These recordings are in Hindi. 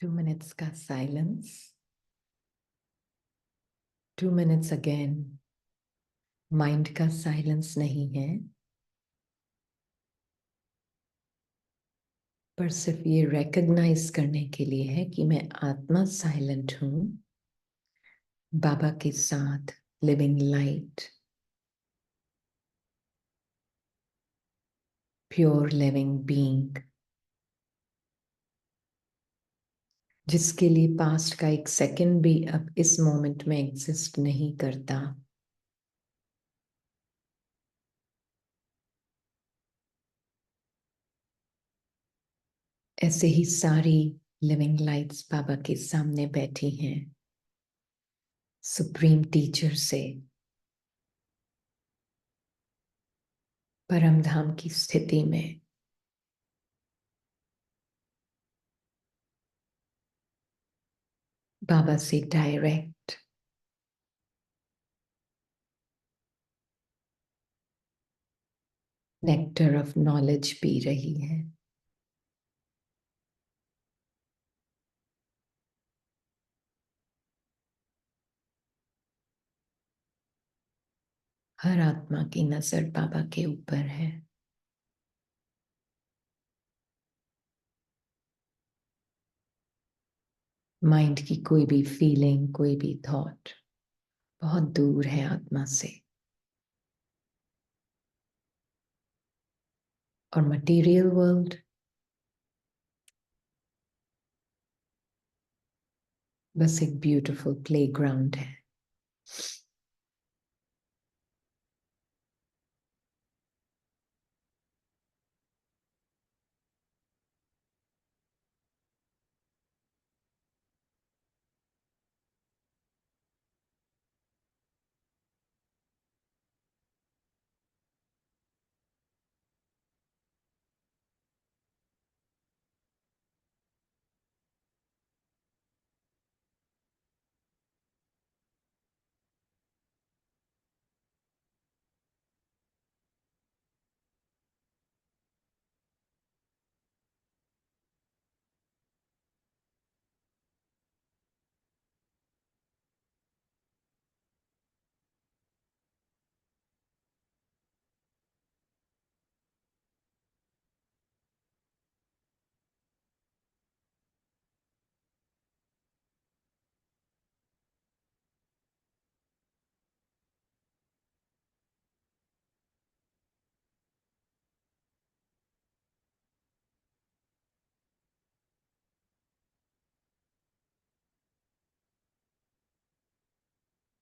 2 minutes का साइलेंस. 2 minutes अगेन माइंड का साइलेंस नहीं है, पर सिर्फ ये रिकॉग्नाइज करने के लिए है कि मैं आत्मा साइलेंट हूं, बाबा के साथ living light, pure living being, जिसके लिए पास्ट का एक सेकंड भी अब इस मोमेंट में एग्जिस्ट नहीं करता. ऐसे ही सारी लिविंग लाइट्स बाबा के सामने बैठी हैं, सुप्रीम टीचर से परम धाम की स्थिति में. बाबा से direct nectar of knowledge P रही है. हर आत्मा की नजर बाबा के ऊपर है. माइंड की कोई भी फीलिंग, कोई भी थॉट बहुत दूर है आत्मा से. और मटेरियल वर्ल्ड बस एक ब्यूटीफुल प्लेग्राउंड है.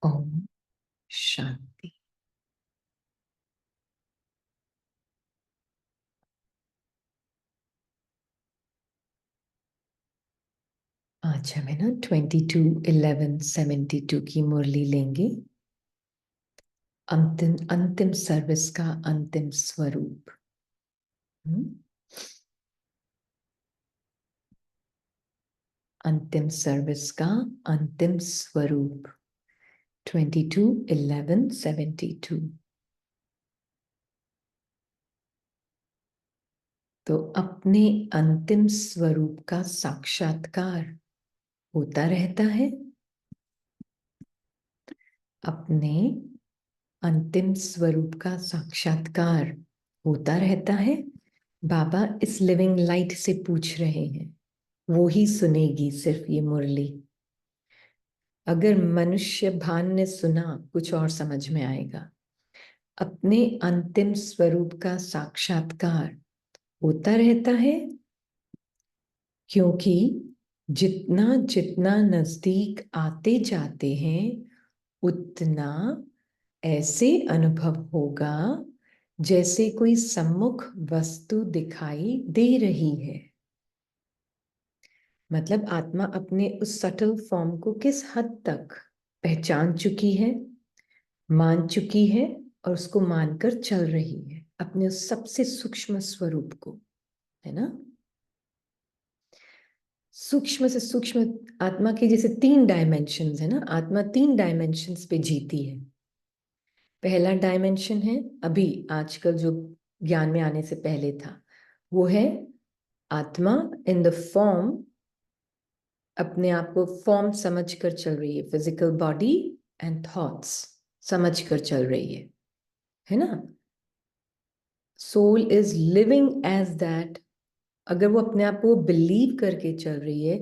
ओम शांति. आज हमें ना 22/11/72 की मुरली लेंगे. अंतिम अंतिम सर्विस का अंतिम स्वरूप. अंतिम सर्विस का अंतिम स्वरूप 22/11/72. तो अपने अंतिम स्वरूप का साक्षात्कार होता रहता है. अपने अंतिम स्वरूप का साक्षात्कार होता रहता है. बाबा इस लिविंग लाइट से पूछ रहे हैं, वो ही सुनेगी सिर्फ ये मुरली. अगर मनुष्य भान ने सुना कुछ और समझ में आएगा. अपने अंतिम स्वरूप का साक्षात्कार होता रहता है, क्योंकि जितना जितना नजदीक आते जाते हैं उतना ऐसे अनुभव होगा जैसे कोई सम्मुख वस्तु दिखाई दे रही है. मतलब आत्मा अपने उस सटल फॉर्म को किस हद तक पहचान चुकी है, मान चुकी है और उसको मानकर चल रही है, अपने उस सबसे सूक्ष्म स्वरूप को, है ना. सूक्ष्म से सूक्ष्म आत्मा के जैसे 3 डायमेंशंस है ना. आत्मा 3 डायमेंशंस पे जीती है. पहला डायमेंशन है अभी आजकल जो ज्ञान में आने से पहले था, वो है आत्मा इन द फॉर्म अपने आप को फॉर्म समझ कर चल रही है, फिजिकल बॉडी एंड थॉट्स समझ कर चल रही है ना। Soul is living as that. अगर वो अपने आप को बिलीव करके चल रही है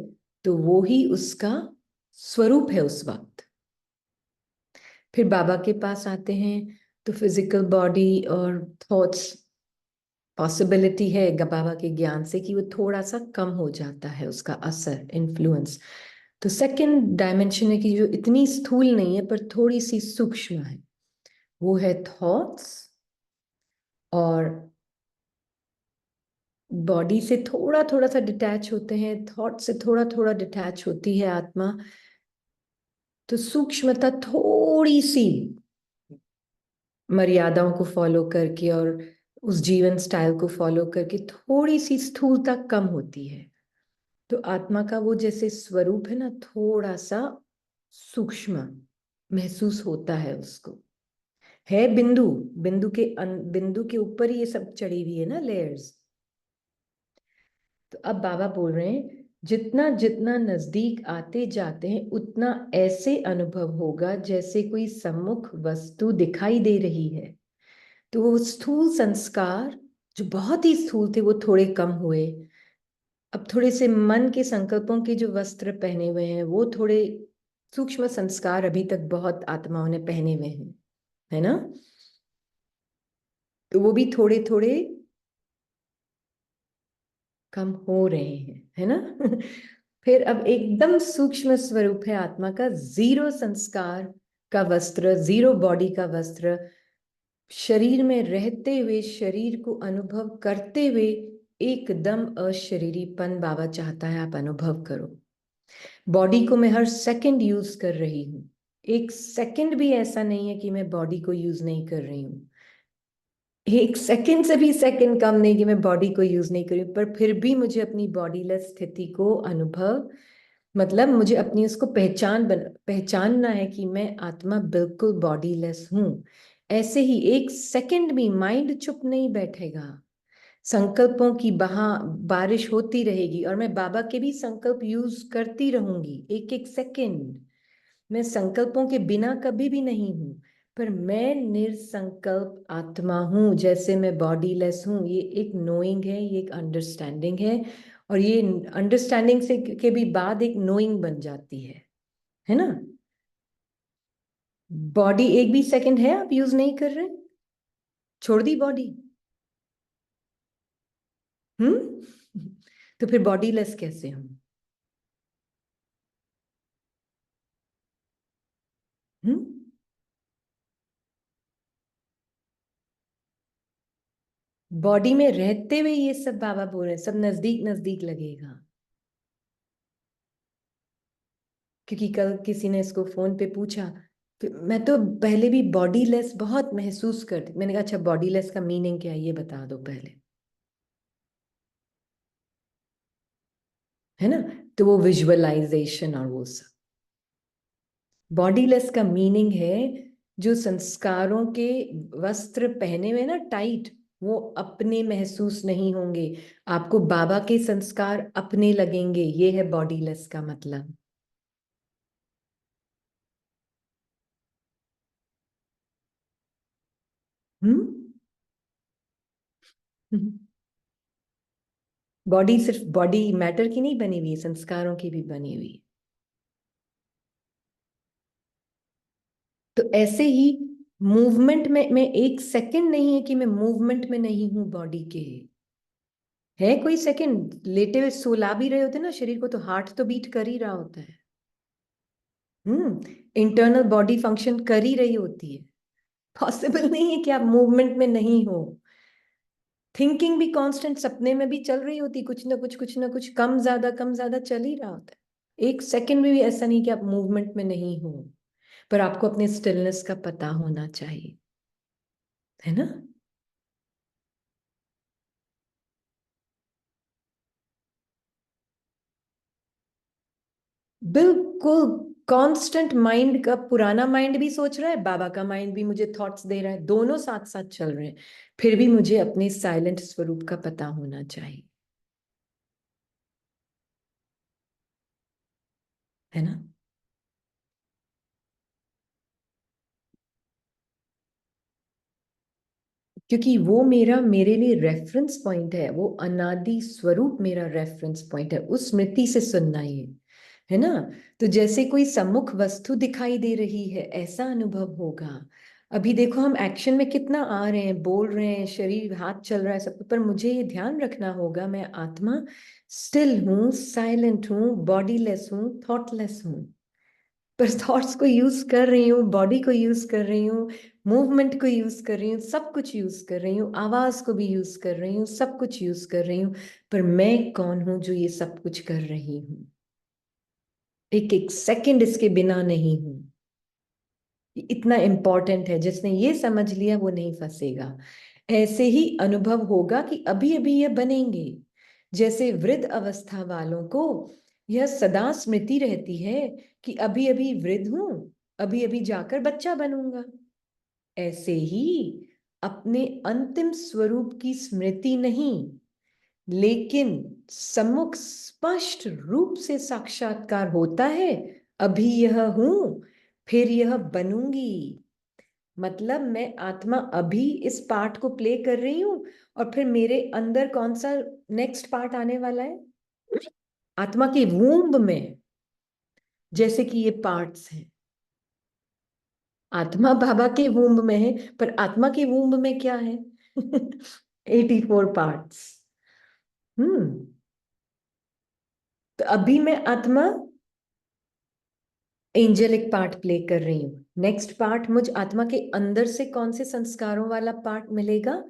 तो वो ही उसका स्वरूप है उस वक्त। फिर बाबा के पास आते हैं तो फिजिकल बॉडी और थॉट्स, पॉसिबिलिटी है बाबा के ज्ञान से कि वो थोड़ा सा कम हो जाता है, उसका असर, इन्फ्लुएंस। तो सेकंड डायमेंशन है कि जो इतनी स्थूल नहीं है पर थोड़ी सी सूक्ष्म है, वो है थॉट्स। और बॉडी से थोड़ा थोड़ा सा डिटैच होते हैं, थॉट से थोड़ा थोड़ा डिटैच होती है आत्मा। तो सूक्ष्मता थोड़ी सी मर्यादाओं को फॉलो करके और उस जीवन स्टाइल को फॉलो करके थोड़ी सी स्थूलता कम होती है। तो आत्मा का वो जैसे स्वरूप है ना, थोड़ा सा सूक्ष्म महसूस होता है उसको। है बिंदु, बिंदु के ऊपर ही ये सब चढ़ी हुई है ना, लेयर्स। तो अब बाबा बोल रहे हैं जितना जितना नजदीक आते जाते हैं उतना ऐसे अनुभव होगा जैसे कोई सम्मुख वस्तु दिखाई दे रही है। तो वो स्थूल संस्कार जो बहुत ही स्थूल थे वो थोड़े कम हुए। अब थोड़े से मन के संकल्पों के जो वस्त्र पहने हुए हैं वो थोड़े सूक्ष्म संस्कार अभी तक बहुत आत्माओं ने पहने हुए हैं, है ना। तो वो भी थोड़े थोड़े कम हो रहे हैं, है ना। फिर अब एकदम सूक्ष्म स्वरूप है आत्मा का, जीरो संस्कार का वस्त्र, जीरो बॉडी का वस्त्र, शरीर में रहते हुए, शरीर को अनुभव करते हुए एकदम अशरीरीपन बाबा चाहता है आप अनुभव करो। बॉडी को मैं हर सेकंड यूज कर रही हूँ, एक सेकंड भी ऐसा नहीं है कि मैं बॉडी को यूज नहीं कर रही हूँ। एक सेकंड से भी सेकंड कम नहीं कि मैं बॉडी को यूज नहीं करी, पर फिर भी मुझे अपनी बॉडीलेस स्थिति को अनुभव, मतलब मुझे अपनी उसको पहचानना है कि मैं आत्मा बिल्कुल बॉडीलेस हूं। ऐसे ही एक सेकंड भी माइंड चुप नहीं बैठेगा, संकल्पों की बारिश होती रहेगी और मैं बाबा के भी संकल्प यूज करती रहूंगी एक एक सेकंड। मैं संकल्पों के बिना कभी भी नहीं हूं, पर मैं निर्संकल्प आत्मा हूं, जैसे मैं बॉडीलेस हूं। ये एक नोइंग है, ये एक अंडरस्टैंडिंग है, और ये अंडरस्टैंडिंग से के भी बाद एक नोइंग बन जाती है ना। बॉडी एक भी सेकंड है आप यूज नहीं कर रहे, छोड़ दी बॉडी। तो फिर बॉडीलेस कैसे हम? हम्म बॉडी में रहते हुए ये सब बाबा बोल रहे हैं, सब नजदीक नजदीक लगेगा। क्योंकि कल किसी ने इसको फोन पे पूछा कि मैं तो पहले भी बॉडी लेस बहुत महसूस करती। मैंने कहा अच्छा बॉडी लेस का मीनिंग क्या है ये बता दो पहले, है ना। तो वो विजुअलाइजेशन और वो सब, बॉडी लेस का मीनिंग है जो संस्कारों के वस्त्र पहने हुए ना टाइट, वो अपने महसूस नहीं होंगे, आपको बाबा के संस्कार अपने लगेंगे। ये है बॉडी लेस का मतलब। हम्म बॉडी सिर्फ बॉडी मैटर की नहीं बनी हुई, संस्कारों की भी बनी हुई। तो ऐसे ही मूवमेंट में मैं एक सेकंड नहीं है कि मैं मूवमेंट में नहीं हूं बॉडी के। है कोई सेकंड लेटे हुए सुला भी रहे होते ना शरीर को तो हार्ट तो बीट कर ही रहा होता है। इंटरनल बॉडी फंक्शन कर ही रही होती है। पॉसिबल नहीं है कि आप मूवमेंट में नहीं हो। थिंकिंग भी कांस्टेंट सपने में भी चल रही होती, कुछ ना कुछ कम ज्यादा चल ही रहा होता है। एक सेकंड में भी ऐसा नहीं कि आप मूवमेंट में नहीं हो, पर आपको अपने स्टिलनेस का पता होना चाहिए, है ना। बिल्कुल कांस्टेंट माइंड का, पुराना माइंड भी सोच रहा है, बाबा का माइंड भी मुझे थॉट्स दे रहा है, दोनों साथ साथ चल रहे हैं। फिर भी मुझे अपने साइलेंट स्वरूप का पता होना चाहिए। है ना? क्योंकि वो मेरा, मेरे लिए रेफरेंस पॉइंट है, वो अनादि स्वरूप मेरा रेफरेंस पॉइंट है, उस स्मृति से सुनना ये, है ना? तो जैसे कोई सम्मुख वस्तु दिखाई दे रही है, ऐसा अनुभव होगा। अभी देखो हम एक्शन में कितना आ रहे हैं, बोल रहे हैं, शरीर हाथ चल रहा है सब, पर मुझे ये ध्यान रखना होगा मैं आत्मा स्टिल हूँ, साइलेंट हूँ, बॉडीलेस हूँ, थॉटलेस हूँ, पर थॉट्स को यूज कर रही हूँ, बॉडी को यूज कर रही हूँ, मूवमेंट को यूज कर रही हूँ, सब कुछ यूज कर रही हूँ, आवाज को भी यूज कर रही हूँ, सब कुछ यूज कर रही हूँ, पर मैं कौन हूं जो ये सब कुछ कर रही हूँ? एक एक सेकंड इसके बिना नहीं हूं। इतना इंपॉर्टेंट है, जिसने ये समझ लिया वो नहीं फंसेगा। ऐसे ही अनुभव होगा कि अभी अभी ये बनेंगे। जैसे वृद्ध अवस्था वालों को यह सदा स्मृति रहती है कि अभी अभी वृद्ध हूं, अभी अभी जाकर बच्चा बनूंगा। ऐसे ही अपने अंतिम स्वरूप की स्मृति नहीं, लेकिन सम्मुख स्पष्ट रूप से साक्षात्कार होता है। अभी यह हूं, फिर यह बनूंगी। मतलब मैं आत्मा अभी इस पार्ट को प्ले कर रही हूं, और फिर मेरे अंदर कौन सा नेक्स्ट पार्ट आने वाला है? आत्मा के वूम्ब में जैसे कि ये पार्ट्स हैं, आत्मा बाबा के वूम्ब में है, पर आत्मा के वूम्ब में क्या है? 84 पार्ट्स। हम्म। तो अभी मैं आत्मा एंजेलिक पार्ट प्ले कर रही हूँ, नेक्स्ट पार्ट मुझ आत्मा के अंदर से कौन से संस्कारों वाला पार्ट मिलेगा?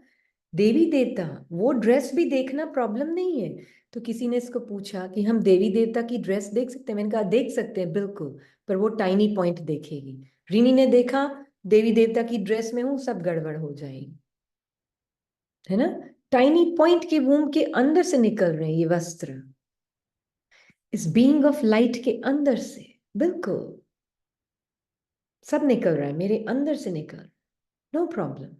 देवी देवता। वो ड्रेस भी देखना प्रॉब्लम नहीं है। तो किसी ने इसको पूछा कि हम देवी देवता की ड्रेस देख सकते हैं? मैंने कहा देख सकते हैं बिल्कुल, पर वो टाइनी पॉइंट देखेगी। रीनी ने देखा देवी देवता की ड्रेस में हूं, सब गड़बड़ हो जाएगी, है ना? टाइनी पॉइंट के वूम के अंदर से निकल रहे हैं ये वस्त्र, इस बीइंग ऑफ लाइट के अंदर से। बिल्कुल सब निकल रहा है, मेरे अंदर से निकल, नो प्रॉब्लम।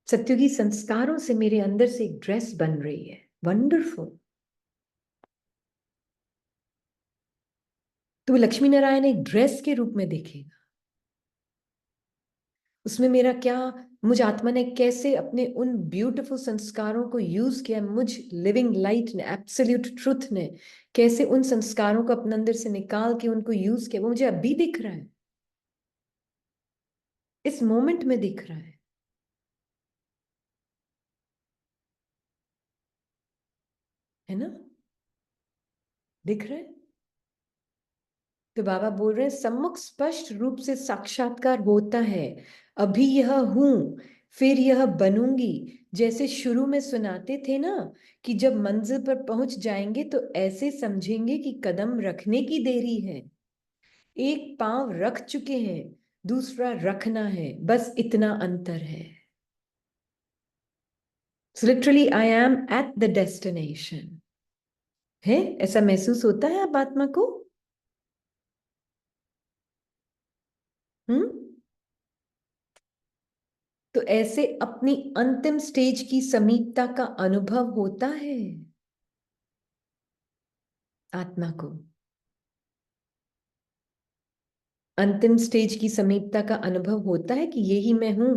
सत्युगी संस्कारों से मेरे अंदर से एक ड्रेस बन रही है, वंडरफुल। तो लक्ष्मी नारायण एक ड्रेस के रूप में देखेगा, उसमें मेरा क्या, मुझ आत्मा ने कैसे अपने उन ब्यूटीफुल संस्कारों को यूज किया, मुझ लिविंग लाइट ने, एब्सोल्यूट ट्रुथ ने कैसे उन संस्कारों को अपने अंदर से निकाल के उनको यूज किया, वो मुझे अभी दिख रहा है, इस मोमेंट में दिख रहा है ना? दिख रहा है। तो बाबा बोल रहे हैं सम्मुख स्पष्ट रूप से साक्षात्कार होता है। अभी यह हूं, फिर यह बनूंगी। जैसे शुरू में सुनाते थे ना कि जब मंजिल पर पहुंच जाएंगे तो ऐसे समझेंगे कि कदम रखने की देरी है, एक पांव रख चुके हैं, दूसरा रखना है, बस इतना अंतर है। So literally I am at the destination। है, ऐसा महसूस होता है आप आत्मा को? हम्म। तो ऐसे अपनी अंतिम स्टेज की समीपता का अनुभव होता है आत्मा को। अंतिम स्टेज की समीपता का अनुभव होता है कि यही मैं हूं।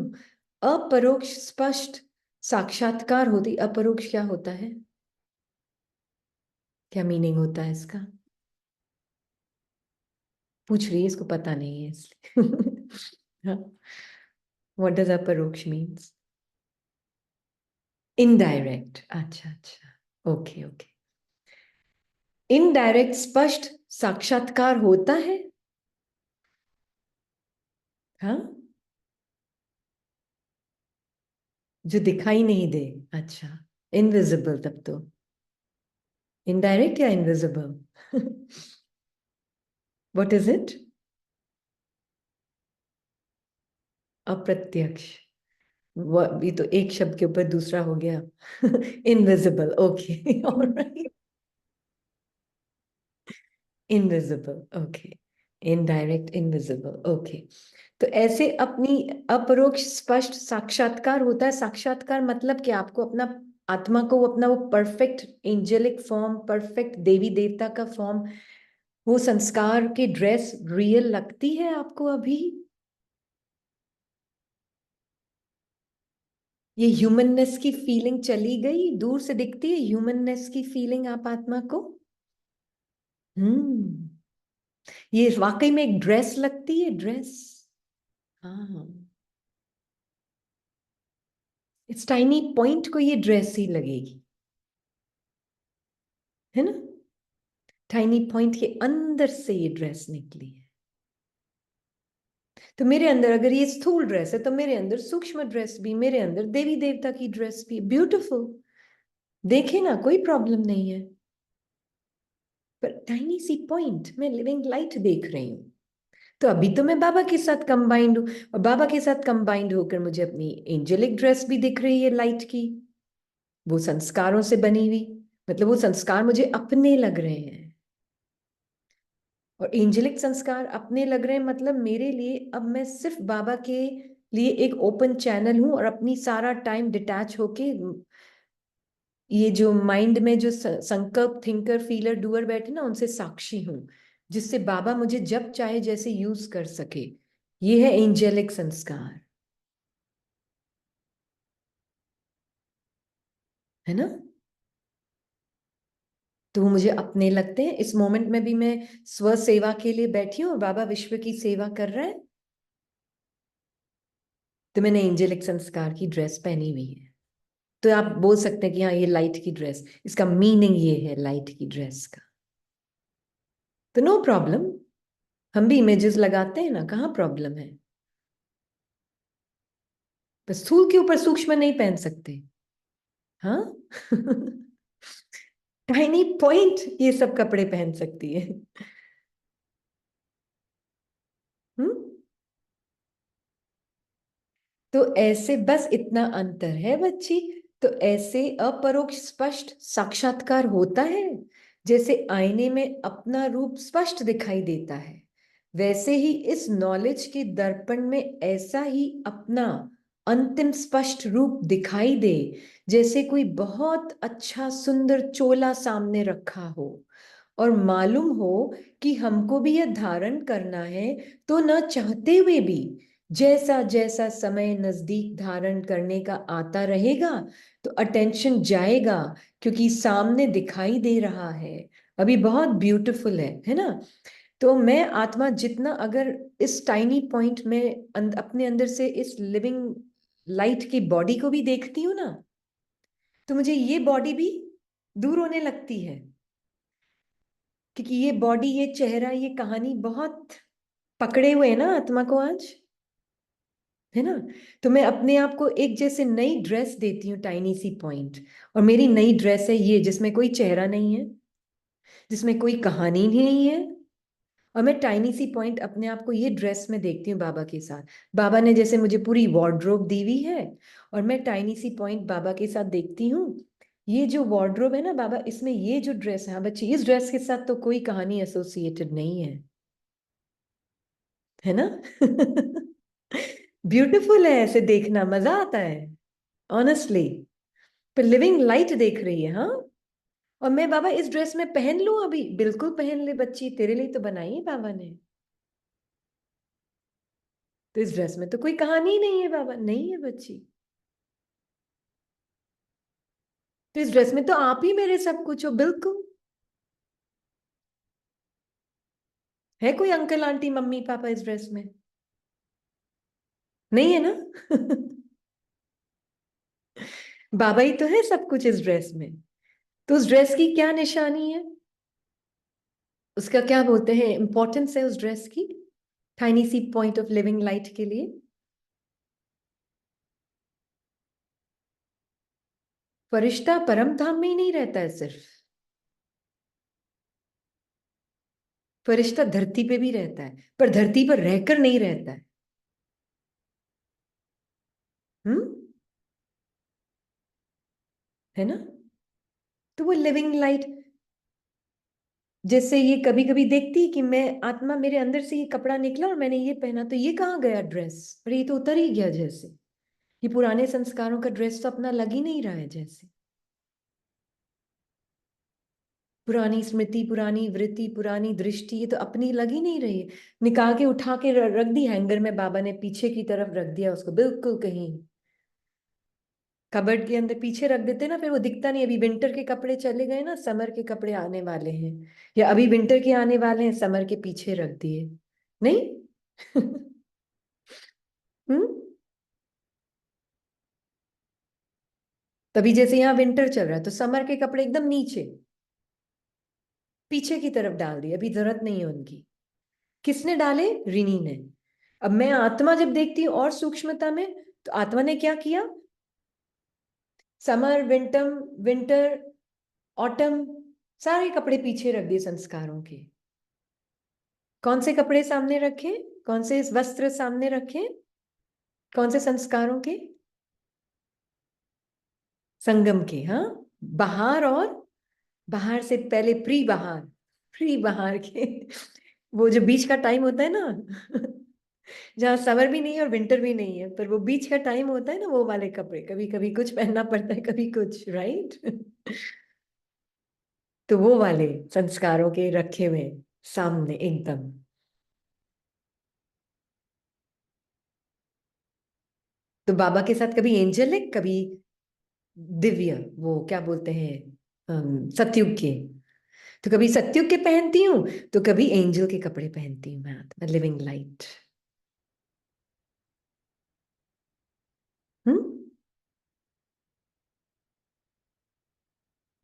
अपरोक्ष स्पष्ट साक्षात्कार होती। अपरोक्ष क्या होता है? क्या मीनिंग होता है इसका? पूछ रही है, इसको पता नहीं है इसलिए। हाँ, व्हाट डज अपरोक्ष मीन्स? इनडायरेक्ट। अच्छा अच्छा, ओके ओके। इनडायरेक्ट स्पष्ट साक्षात्कार होता है। हाँ, जो दिखाई नहीं दे। अच्छा, इनविजिबल तब तो। इनडायरेक्ट या इनविजिबल? What is it? अप्रत्यक्ष। ये तो एक शब्द के ऊपर दूसरा हो गया। Invisible, okay, alright. Invisible, okay. Indirect, invisible, okay. तो ऐसे अपनी अपरोक्ष स्पष्ट साक्षात्कार होता है। साक्षात्कार मतलब कि आपको अपना आत्मा को अपना वो परफेक्ट एंजेलिक फॉर्म, परफेक्ट देवी देवता का फॉर्म, वो संस्कार की ड्रेस रियल लगती है आपको अभी? ये ह्यूमननेस की फीलिंग चली गई? दूर से दिखती है ह्यूमननेस की फीलिंग आप आत्मा को? ये वाकई में एक ड्रेस लगती है, ड्रेस। हाँ, इस टाइनी पॉइंट को ये ड्रेस ही लगेगी, है ना? टाइनी पॉइंट के अंदर से ये ड्रेस निकली है। तो मेरे अंदर अगर ये स्थूल ड्रेस है, तो मेरे अंदर सूक्ष्म ड्रेस भी, मेरे अंदर देवी देवता की ड्रेस भी। ब्यूटीफुल, देखे ना, कोई प्रॉब्लम नहीं है। पर टाइनी सी पॉइंट में लिविंग लाइट देख रही हूं, तो अभी तो मैं बाबा के साथ कंबाइंड हूं, और बाबा के साथ कंबाइंड होकर मुझे अपनी एंजेलिक ड्रेस भी दिख रही है लाइट की, वो संस्कारों से बनी हुई। मतलब वो संस्कार मुझे अपने लग रहे हैं, और एंजेलिक संस्कार अपने लग रहे हैं, मतलब मेरे लिए अब मैं सिर्फ बाबा के लिए एक ओपन चैनल हूं, और अपनी सारा टाइम डिटैच होके ये जो माइंड में जो संकल्प, थिंकर, फीलर, डूअर बैठे ना, उनसे साक्षी हूं, जिससे बाबा मुझे जब चाहे जैसे यूज कर सके। ये है एंजेलिक संस्कार, है ना? तो वो मुझे अपने लगते हैं। इस मोमेंट में भी मैं स्व सेवा के लिए बैठी हूँ, और बाबा विश्व की सेवा कर रहे हैं, तो मैंने एंजेलिक संस्कार की ड्रेस पहनी हुई है। तो आप बोल सकते हैं कि हाँ, ये लाइट की ड्रेस, इसका मीनिंग ये है लाइट की ड्रेस का। तो नो प्रॉब्लम, हम भी इमेजेस लगाते हैं ना, कहाँ प्रॉब्लम है? बस स्थूल के ऊपर सूक्ष्म नहीं पहन सकते, हाँ? टाइनी पॉइंट ये सब कपड़े पहन सकती है। हम्म। तो ऐसे बस इतना अंतर है बच्ची। तो ऐसे अपरोक्ष स्पष्ट साक्षात्कार होता है, जैसे आईने में अपना रूप स्पष्ट दिखाई देता है, वैसे ही इस नॉलेज के दर्पण में ऐसा ही अपना अंतिम स्पष्ट रूप दिखाई दे, जैसे कोई बहुत अच्छा सुंदर चोला सामने रखा हो, और मालूम हो कि हमको भी यह धारण करना है, तो न चाहते हुए भी जैसा जैसा समय नजदीक धारण करने का आता रहेगा, तो अटेंशन जाएगा, क्योंकि सामने दिखाई दे रहा है। अभी बहुत ब्यूटीफुल है ना? तो मैं आत्मा जितना अगर इस टाइनी पॉइंट में अपने अंदर से इस लिविंग लाइट की बॉडी को भी देखती हूँ ना, तो मुझे ये बॉडी भी दूर होने लगती है, क्योंकि ये बॉडी, ये चेहरा, ये कहानी बहुत पकड़े हुए है ना आत्मा को आज, है ना? तो मैं अपने आप को एक जैसे नई ड्रेस देती हूँ, टाइनी सी पॉइंट। और मेरी नई ड्रेस है ये, जिसमें कोई चेहरा नहीं है, जिसमें कोई कहानी नहीं है, और मैं टाइनी सी पॉइंट अपने आप को ये ड्रेस में देखती हूँ बाबा के साथ। बाबा ने जैसे मुझे पूरी वार्डरोब दी हुई है, और मैं टाइनी सी पॉइंट बाबा के साथ देखती हूँ। ये जो वार्डरोब है ना बाबा, इसमें ये जो ड्रेस है, हाँ बच्ची, इस ड्रेस के साथ तो कोई कहानी एसोसिएटेड नहीं है, है ना? ब्यूटीफुल है, ऐसे देखना मजा आता है, ऑनेस्टली। पर लिविंग लाइट देख रही है, हाँ? और मैं बाबा इस ड्रेस में पहन लूं अभी? बिल्कुल पहन ले बच्ची, तेरे लिए तो बनाई है बाबा ने। तो इस ड्रेस में तो कोई कहानी ही नहीं है बाबा, नहीं है बच्ची। तो इस ड्रेस में तो आप ही मेरे सब कुछ हो, बिल्कुल। है कोई अंकल आंटी मम्मी पापा इस ड्रेस में? नहीं है ना? बाबा ही तो है सब कुछ इस ड्रेस में। तो उस ड्रेस की क्या निशानी है, उसका क्या बोलते हैं इंपॉर्टेंस है उस ड्रेस की, टाइनी सी पॉइंट ऑफ लिविंग लाइट के लिए? फरिश्ता परम धाम में ही नहीं रहता है सिर्फ, फरिश्ता धरती पे भी रहता है, पर धरती पर रहकर नहीं रहता है। हम्म। है ना? तो वो लिविंग लाइट, जैसे ये कभी कभी देखती कि मैं आत्मा, मेरे अंदर से ये कपड़ा निकला और मैंने ये पहना, तो ये कहाँ गया ड्रेस? पर ये तो उतर ही गया जैसे। ये पुराने संस्कारों का ड्रेस तो अपना लग ही नहीं रहा है जैसे। पुरानी स्मृति, पुरानी वृत्ति, पुरानी दृष्टि, ये तो अपनी लग ही नहीं रही है। निकाल के उठा के रख दी हैंगर में, बाबा ने पीछे की तरफ रख दिया उसको, बिल्कुल कहीं कबर्ड के अंदर पीछे रख देते ना, फिर वो दिखता नहीं। अभी विंटर के कपड़े चले गए ना, समर के कपड़े आने वाले हैं, या अभी विंटर के आने वाले हैं, समर के पीछे रख दिए नहीं। हम्म। तभी जैसे यहाँ विंटर चल रहा है तो समर के कपड़े एकदम नीचे पीछे की तरफ डाल दिए, अभी जरूरत नहीं है उनकी। किसने डाले? रिनी ने। अब मैं आत्मा जब देखती हूँ और सूक्ष्मता में, तो आत्मा ने क्या किया? समर, विंटर, ऑटम, सारे कपड़े पीछे रख दिए संस्कारों के। कौन से कपड़े सामने रखे? कौन से वस्त्र सामने रखे? कौन से संस्कारों के? संगम के, हाँ। बहार, और बहार से पहले प्री बहार, प्री बहार के। वो जो बीच का टाइम होता है ना, जहाँ समर भी नहीं है और विंटर भी नहीं है, पर वो बीच का टाइम होता है ना, वो वाले कपड़े कभी कभी कुछ पहनना पड़ता है, कभी कुछ, राइट। तो वो वाले संस्कारों के रखे हुए सामने एकदम। तो बाबा के साथ कभी एंजल है, कभी दिव्य, वो क्या बोलते हैं, सतयुग के। तो कभी सतयुग के पहनती हूँ, तो कभी एंजल के कपड़े पहनती हूँ मैं लिविंग लाइट। हम्म।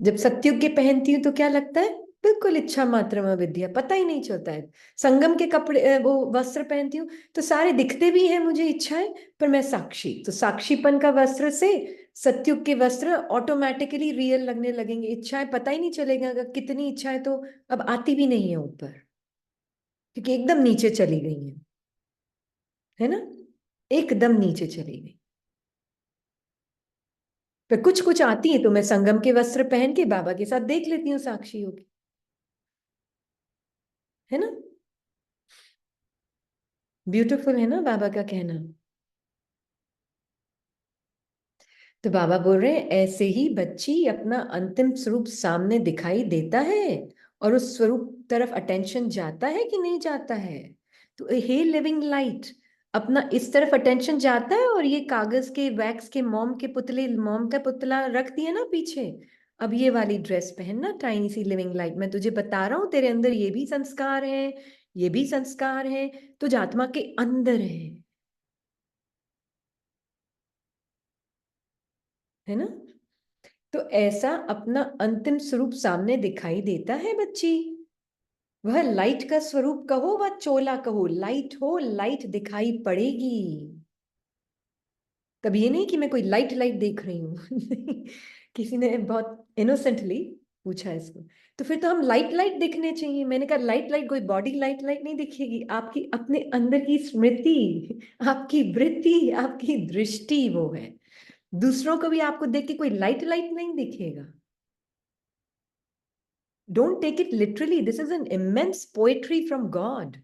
जब सत्युग के पहनती हूँ तो क्या लगता है? बिल्कुल इच्छा मात्र में विद्या, पता ही नहीं चलता है। संगम के कपड़े, वो वस्त्र पहनती हूँ तो सारे दिखते भी हैं मुझे इच्छाएं, पर मैं साक्षी, तो साक्षीपन का वस्त्र से सत्युग के वस्त्र ऑटोमेटिकली रियल लगने लगेंगे। इच्छाएं पता ही नहीं चलेगा, अगर कितनी इच्छाएं तो अब आती भी नहीं है ऊपर, क्योंकि एकदम नीचे चली गई है ना, एकदम नीचे चली गई। पर कुछ कुछ आती है तो मैं संगम के वस्त्र पहन के बाबा के साथ देख लेती हूँ साक्षी होगी, है ना। ब्यूटीफुल है ना बाबा का कहना। तो बाबा बोल रहे हैं, ऐसे ही बच्ची अपना अंतिम स्वरूप सामने दिखाई देता है, और उस स्वरूप तरफ अटेंशन जाता है कि नहीं जाता है? तो हे लिविंग लाइट, अपना इस तरफ अटेंशन जाता है, और ये कागज के वैक्स के मोम के पुतले, मोम का पुतला रख दिया ना पीछे। अब ये वाली ड्रेस पहनना, टाइनी सी लिविंग लाइट, मैं तुझे बता रहा हूं तेरे अंदर ये भी संस्कार है, ये भी संस्कार है, तुझ आत्मा के अंदर है ना। तो ऐसा अपना अंतिम स्वरूप सामने दिखाई देता है बच्ची। वह लाइट का स्वरूप कहो, वह चोला कहो, लाइट हो, लाइट दिखाई पड़ेगी। तब ये नहीं कि मैं कोई लाइट लाइट देख रही हूँ। किसी ने बहुत इनोसेंटली पूछा इसको, तो फिर तो हम लाइट लाइट दिखने चाहिए। मैंने कहा लाइट लाइट, कोई बॉडी लाइट लाइट नहीं दिखेगी, आपकी अपने अंदर की स्मृति, आपकी वृत्ति, आपकी दृष्टि वो है। दूसरों को भी आपको देख के कोई लाइट लाइट नहीं दिखेगा। Don't take it literally. This is an immense poetry from God.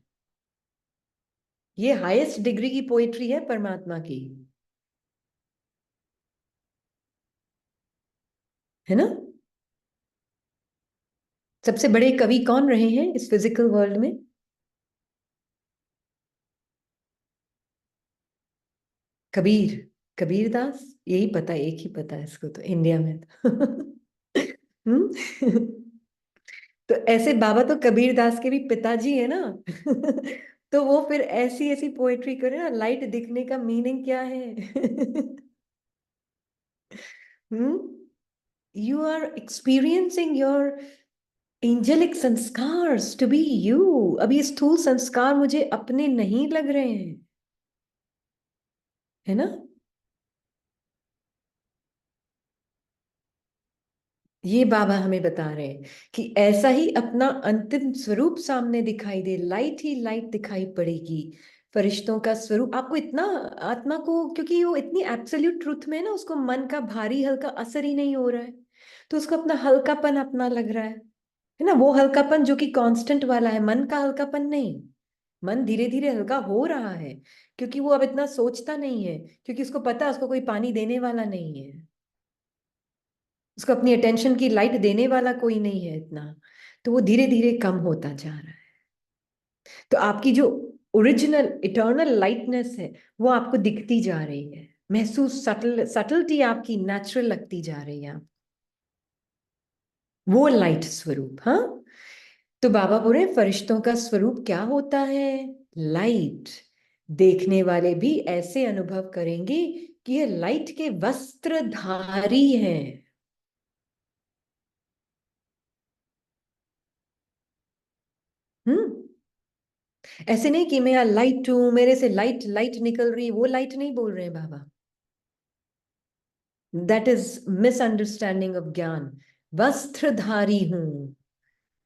ये हाईएस्ट डिग्री की पोएट्री है परमात्मा की, है ना। सबसे बड़े कवि कौन रहे हैं इस फिजिकल वर्ल्ड में? कबीर, कबीर दास, यही पता है, एक ही पता है इसको तो इंडिया में तो। हम्म। तो ऐसे बाबा तो कबीर दास के भी पिताजी है ना। तो वो फिर ऐसी ऐसी पोएट्री करे ना, लाइट दिखने का मीनिंग क्या है? हम्म। You are experiencing your angelic संस्कार to be you। अब ये स्थूल संस्कार मुझे अपने नहीं लग रहे हैं, है ना। ये बाबा हमें बता रहे हैं कि ऐसा ही अपना अंतिम स्वरूप सामने दिखाई दे, लाइट ही लाइट दिखाई पड़ेगी। फरिश्तों का स्वरूप आपको इतना, आत्मा को, क्योंकि वो इतनी एब्सोल्यूट ट्रुथ में है ना, उसको मन का भारी हल्का असर ही नहीं हो रहा है, तो उसको अपना हल्कापन अपना लग रहा है ना। वो हल्कापन जो कि कांस्टेंट वाला है, मन का हल्कापन नहीं। मन धीरे धीरे हल्का हो रहा है, क्योंकि वो अब इतना सोचता नहीं है, क्योंकि उसको पता है उसको कोई पानी देने वाला नहीं है। उसको अपनी अटेंशन की लाइट देने वाला कोई नहीं है इतना, तो वो धीरे धीरे कम होता जा रहा है। तो आपकी जो ओरिजिनल इटर्नल लाइटनेस है वो आपको दिखती जा रही है, महसूस, सटलिटी आपकी नेचुरल लगती जा रही है, वो लाइट स्वरूप। हाँ, तो बाबा बोल रहे हैं फरिश्तों का स्वरूप क्या होता है? लाइट। देखने वाले भी ऐसे अनुभव करेंगे कि ये लाइट के वस्त्रधारी हैं। हम्म। ऐसे नहीं कि मैं यहाँ लाइट हूं, मेरे से लाइट लाइट निकल रही, वो लाइट नहीं बोल रहे हैं बाबा। दैट इज मिसअंडरस्टैंडिंग ऑफ ज्ञान। वस्त्रधारी हूं,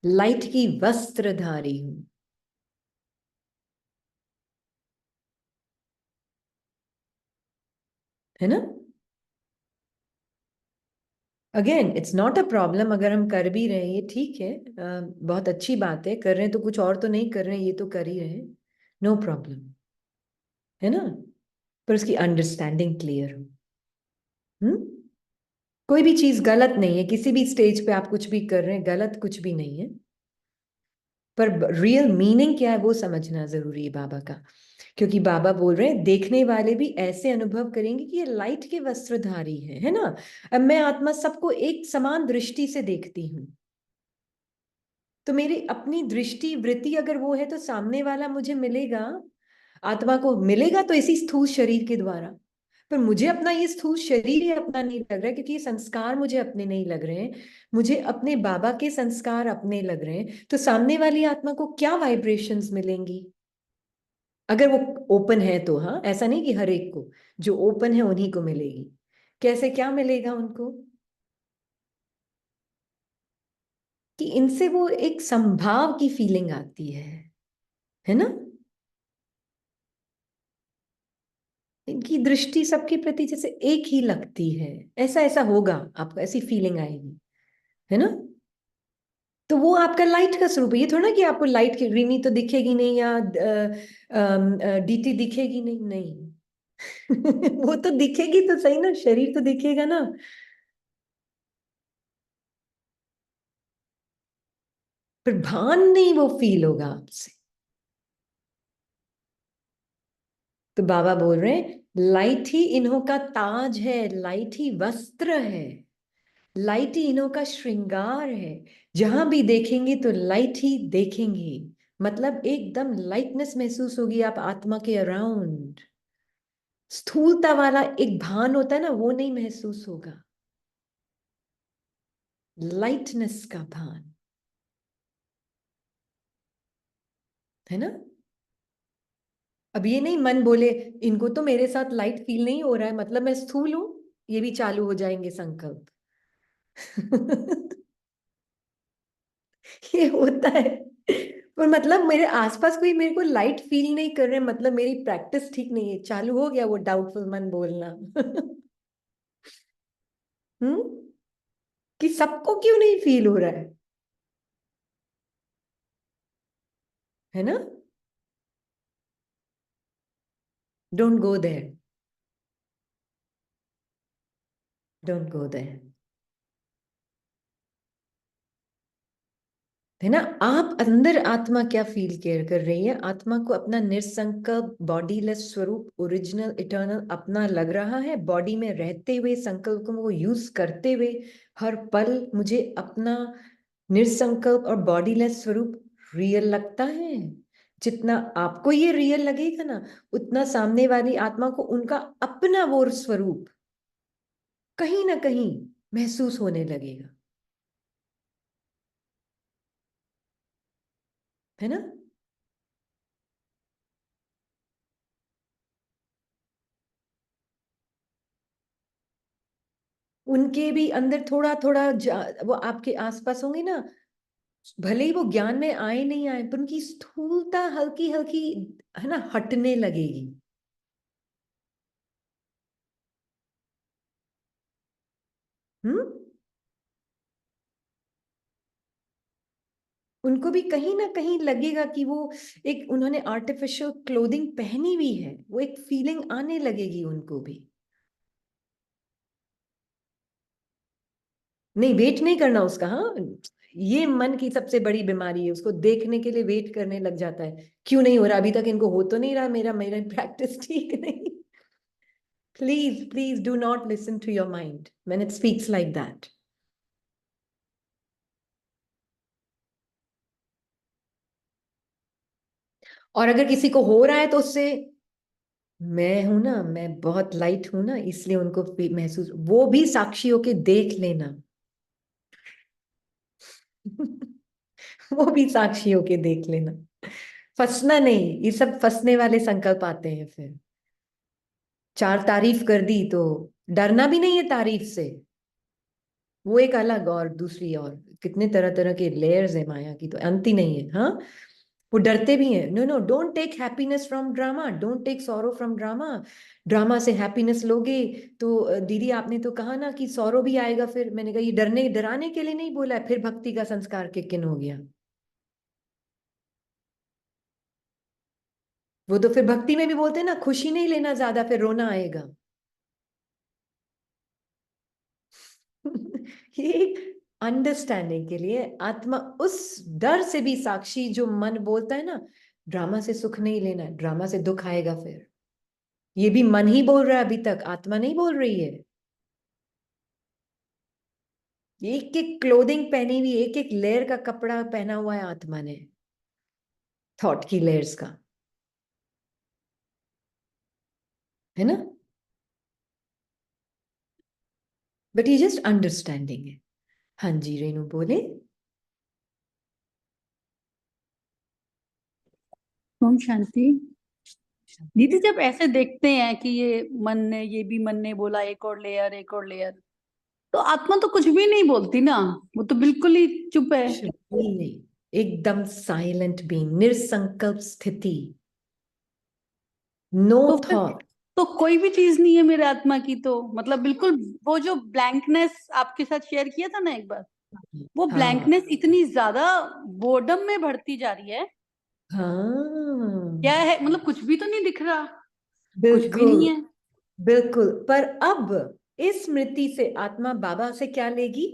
लाइट की वस्त्रधारी हूं, है ना? Again it's not a problem, अगर हम कर भी रहे हैं ये ठीक है, बहुत अच्छी बात है, कर रहे हैं तो कुछ और तो नहीं कर रहे हैं, ये तो कर ही रहे हैं, नो प्रॉब्लम, है ना? पर उसकी अंडरस्टैंडिंग क्लियर हो। हम्म। कोई भी चीज गलत नहीं है, किसी भी स्टेज पे आप कुछ भी कर रहे हैं, गलत कुछ भी नहीं है, पर रियल मीनिंग क्या है वो समझना जरूरी है बाबा का। क्योंकि बाबा बोल रहे हैं देखने वाले भी ऐसे अनुभव करेंगे कि ये लाइट के वस्त्रधारी है ना? अब मैं आत्मा सबको एक समान दृष्टि से देखती हूँ, तो मेरी अपनी दृष्टि वृत्ति अगर वो है तो सामने वाला मुझे मिलेगा, आत्मा को मिलेगा तो इसी स्थूल शरीर के द्वारा। पर मुझे अपना ये स्थूल शरीर ही अपना नहीं लग रहा है, क्योंकि ये संस्कार मुझे अपने नहीं लग रहे हैं, मुझे अपने बाबा के संस्कार अपने लग रहे हैं, तो सामने वाली आत्मा को क्या वाइब्रेशंस मिलेंगी? अगर वो ओपन है तो, हाँ, ऐसा नहीं कि हर एक को, जो ओपन है उन्हीं को मिलेगी। कैसे, क्या मिलेगा उनको? कि इनसे वो एक संभाव की फीलिंग आती है ना? इनकी दृष्टि सबके प्रति जैसे एक ही लगती है, ऐसा ऐसा होगा, आपको ऐसी फीलिंग आएगी, है ना? तो वो आपका लाइट का स्वरूप है। ये थोड़ा ना कि आपको लाइट की रिनी तो दिखेगी नहीं, या डीटी दिखेगी नहीं, नहीं। वो तो दिखेगी तो सही ना, शरीर तो दिखेगा ना। पर भान नहीं वो फील होगा आपसे। तो बाबा बोल रहे हैं लाइट ही इन्हों का ताज है, लाइट ही वस्त्र है, लाइट ही इन्हों का श्रृंगार है। जहां भी देखेंगे तो लाइट ही देखेंगे, मतलब एकदम लाइटनेस महसूस होगी आप आत्मा के अराउंड। स्थूलता वाला एक भान होता है ना, वो नहीं महसूस होगा, लाइटनेस का भान, है ना? अब ये नहीं मन बोले इनको तो मेरे साथ लाइट फील नहीं हो रहा है, मतलब मैं स्थूल हूं, ये भी चालू हो जाएंगे संकल्प। ये होता है। पर मतलब मेरे आसपास कोई मेरे को लाइट फील नहीं कर रहे, मतलब मेरी प्रैक्टिस ठीक नहीं है, चालू हो गया वो डाउटफुल मन बोलना। हम्म। कि सबको क्यों नहीं फील हो रहा है ना? Don't go there, don't go there, है ना? आप अंदर आत्मा क्या फील केयर कर रही है, आत्मा को अपना निसंकल्प बॉडीलेस स्वरूप ओरिजिनल इटर्नल अपना लग रहा है, बॉडी में रहते हुए संकल्प को यूज करते हुए हर पल मुझे अपना निसंकल्प और बॉडीलेस स्वरूप रियल लगता है। जितना आपको ये रियल लगेगा ना, उतना सामने वाली आत्मा को उनका अपना वो स्वरूप कहीं ना कहीं महसूस होने लगेगा, है ना? उनके भी अंदर थोड़ा थोड़ा वो आपके आसपास होंगे ना, भले ही वो ज्ञान में आए नहीं आए, पर उनकी स्थूलता हल्की हल्की, है ना, हटने लगेगी। हम्म। उनको भी कहीं ना कहीं लगेगा कि वो एक, उन्होंने आर्टिफिशियल क्लोथिंग पहनी हुई है, वो एक फीलिंग आने लगेगी उनको भी। नहीं, वेट नहीं करना उसका। हाँ, ये मन की सबसे बड़ी बीमारी है, उसको देखने के लिए वेट करने लग जाता है। क्यों नहीं हो रहा अभी तक, इनको हो तो नहीं रहा, मेरा मेरा प्रैक्टिस ठीक नहीं। Please please do not listen to your mind when it speaks like that. और अगर किसी को हो रहा है तो उससे, मैं हूं ना, मैं बहुत लाइट हूं ना, इसलिए उनको महसूस, वो भी साक्षी होके देख लेना। वो भी साक्षी होके देख लेना। फंसना नहीं, ये सब फंसने वाले संकल्प आते हैं फिर। चार तारीफ कर दी तो डरना भी नहीं है तारीफ से, वो एक अलग, और दूसरी, और कितने तरह तरह के लेयर्स है माया की, तो अंत ही नहीं है। हाँ, वो डरते भी हैं। No no, don't take happiness from drama, don't take sorrow from drama. Drama से हैप्पीनेस लोगे तो दीदी आपने तो कहा ना कि सॉरो भी आएगा फिर। मैंने कहा ये डरने डराने के लिए नहीं बोला है, फिर भक्ति का संस्कार किक इन हो गया। वो तो फिर भक्ति में भी बोलते हैं ना, खुशी नहीं लेना ज्यादा, फिर रोना आएगा। ये अंडरस्टैंडिंग के लिए आत्मा उस डर से भी साक्षी, जो मन बोलता है ना ड्रामा से सुख नहीं लेना है, ड्रामा से दुख आएगा फिर। ये भी मन ही बोल रहा है, अभी तक आत्मा नहीं बोल रही है। एक एक क्लोथिंग पहनी हुई, एक एक लेयर का कपड़ा पहना हुआ है आत्मा ने, थॉट की लेयर्स का, है ना। बट ये जस्ट अंडरस्टैंडिंग है। हाँ जी रेनू बोले। ओम शांति। दीदी जब ऐसे देखते हैं कि ये भी मन ने बोला, एक और लेयर, एक और लेयर, तो आत्मा तो कुछ भी नहीं बोलती ना, वो तो बिल्कुल ही चुप है। नहीं नहीं, एकदम साइलेंट बीइंग, निरसंकल्प स्थिति, नो तो फिर थॉट। तो कोई भी चीज नहीं है मेरे आत्मा की, तो मतलब बिल्कुल वो जो ब्लैंकनेस आपके साथ शेयर किया था ना एक बार, वो हाँ ब्लैंकनेस इतनी ज्यादा बोर्डम में बढ़ती जा रही है। क्या हाँ, है, मतलब कुछ भी तो नहीं दिख रहा, कुछ भी बिल्कुल नहीं है। बिल्कुल। पर अब इस स्मृति से आत्मा बाबा से क्या लेगी?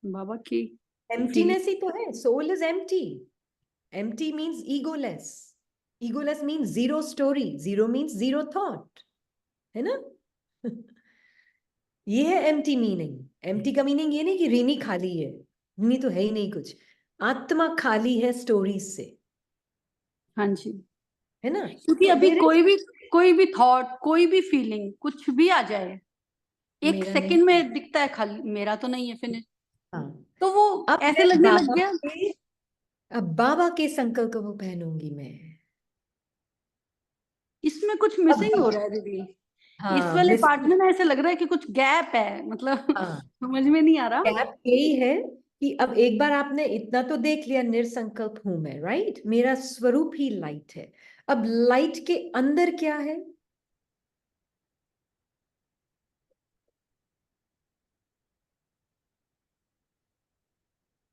बाबा की फीलिंग। एम्प्टीनेस ही तो है, soul is empty. Empty means egoless, egoless means zero story, zero means zero thought, है ना। ये है एम्प्टी मीनिंग। एम्प्टी का मीनिंग ये नहीं कि रीनी खाली है, रीनी तो है ही नहीं कुछ। आत्मा खाली है स्टोरीज से, हाँ जी, है ना। क्योंकि तो अभी देर कोई भी थॉट, कोई भी फीलिंग, कुछ भी आ जाए, एक मेरा नहीं। सेकंड में दिखता है खाली, मेरा तो नहीं है, फिनिश। हाँ, तो वो अब ऐसे मैं लगने लग बाबा गया। के, अब बाबा के संकल्प को पहनूंगी मैं। इसमें कुछ अब मिसिंग हो रहा है दीदी, इस हाँ वाले मिस, पार्ट में ना ऐसे लग रहा है कि कुछ गैप है, मतलब हाँ, समझ में नहीं आ रहा। गैप यही है कि अब एक बार आपने इतना तो देख लिया, निरसंकल्प हूं मैं, राइट, मेरा स्वरूप ही लाइट है। अब लाइट के अंदर क्या है?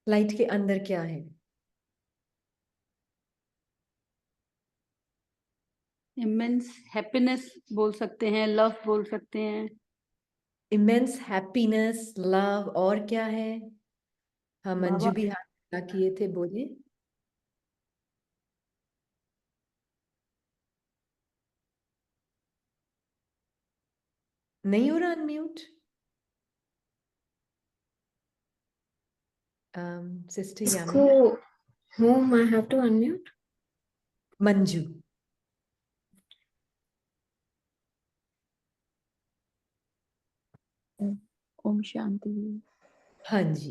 लाइट के अंदर क्या है? इमेंस हैप्पीनेस बोल सकते हैं, लव बोल सकते हैं। इमेंस हैप्पीनेस, लव, और क्या है? हाँ, बाबा मंजू भी हाथ खड़ा किए थे, बोले। नहीं हो रहा अनम्यूट। सिस्टर इसको Yamini. whom I have to unmute? Manju. Om Shanti. हाँ जी।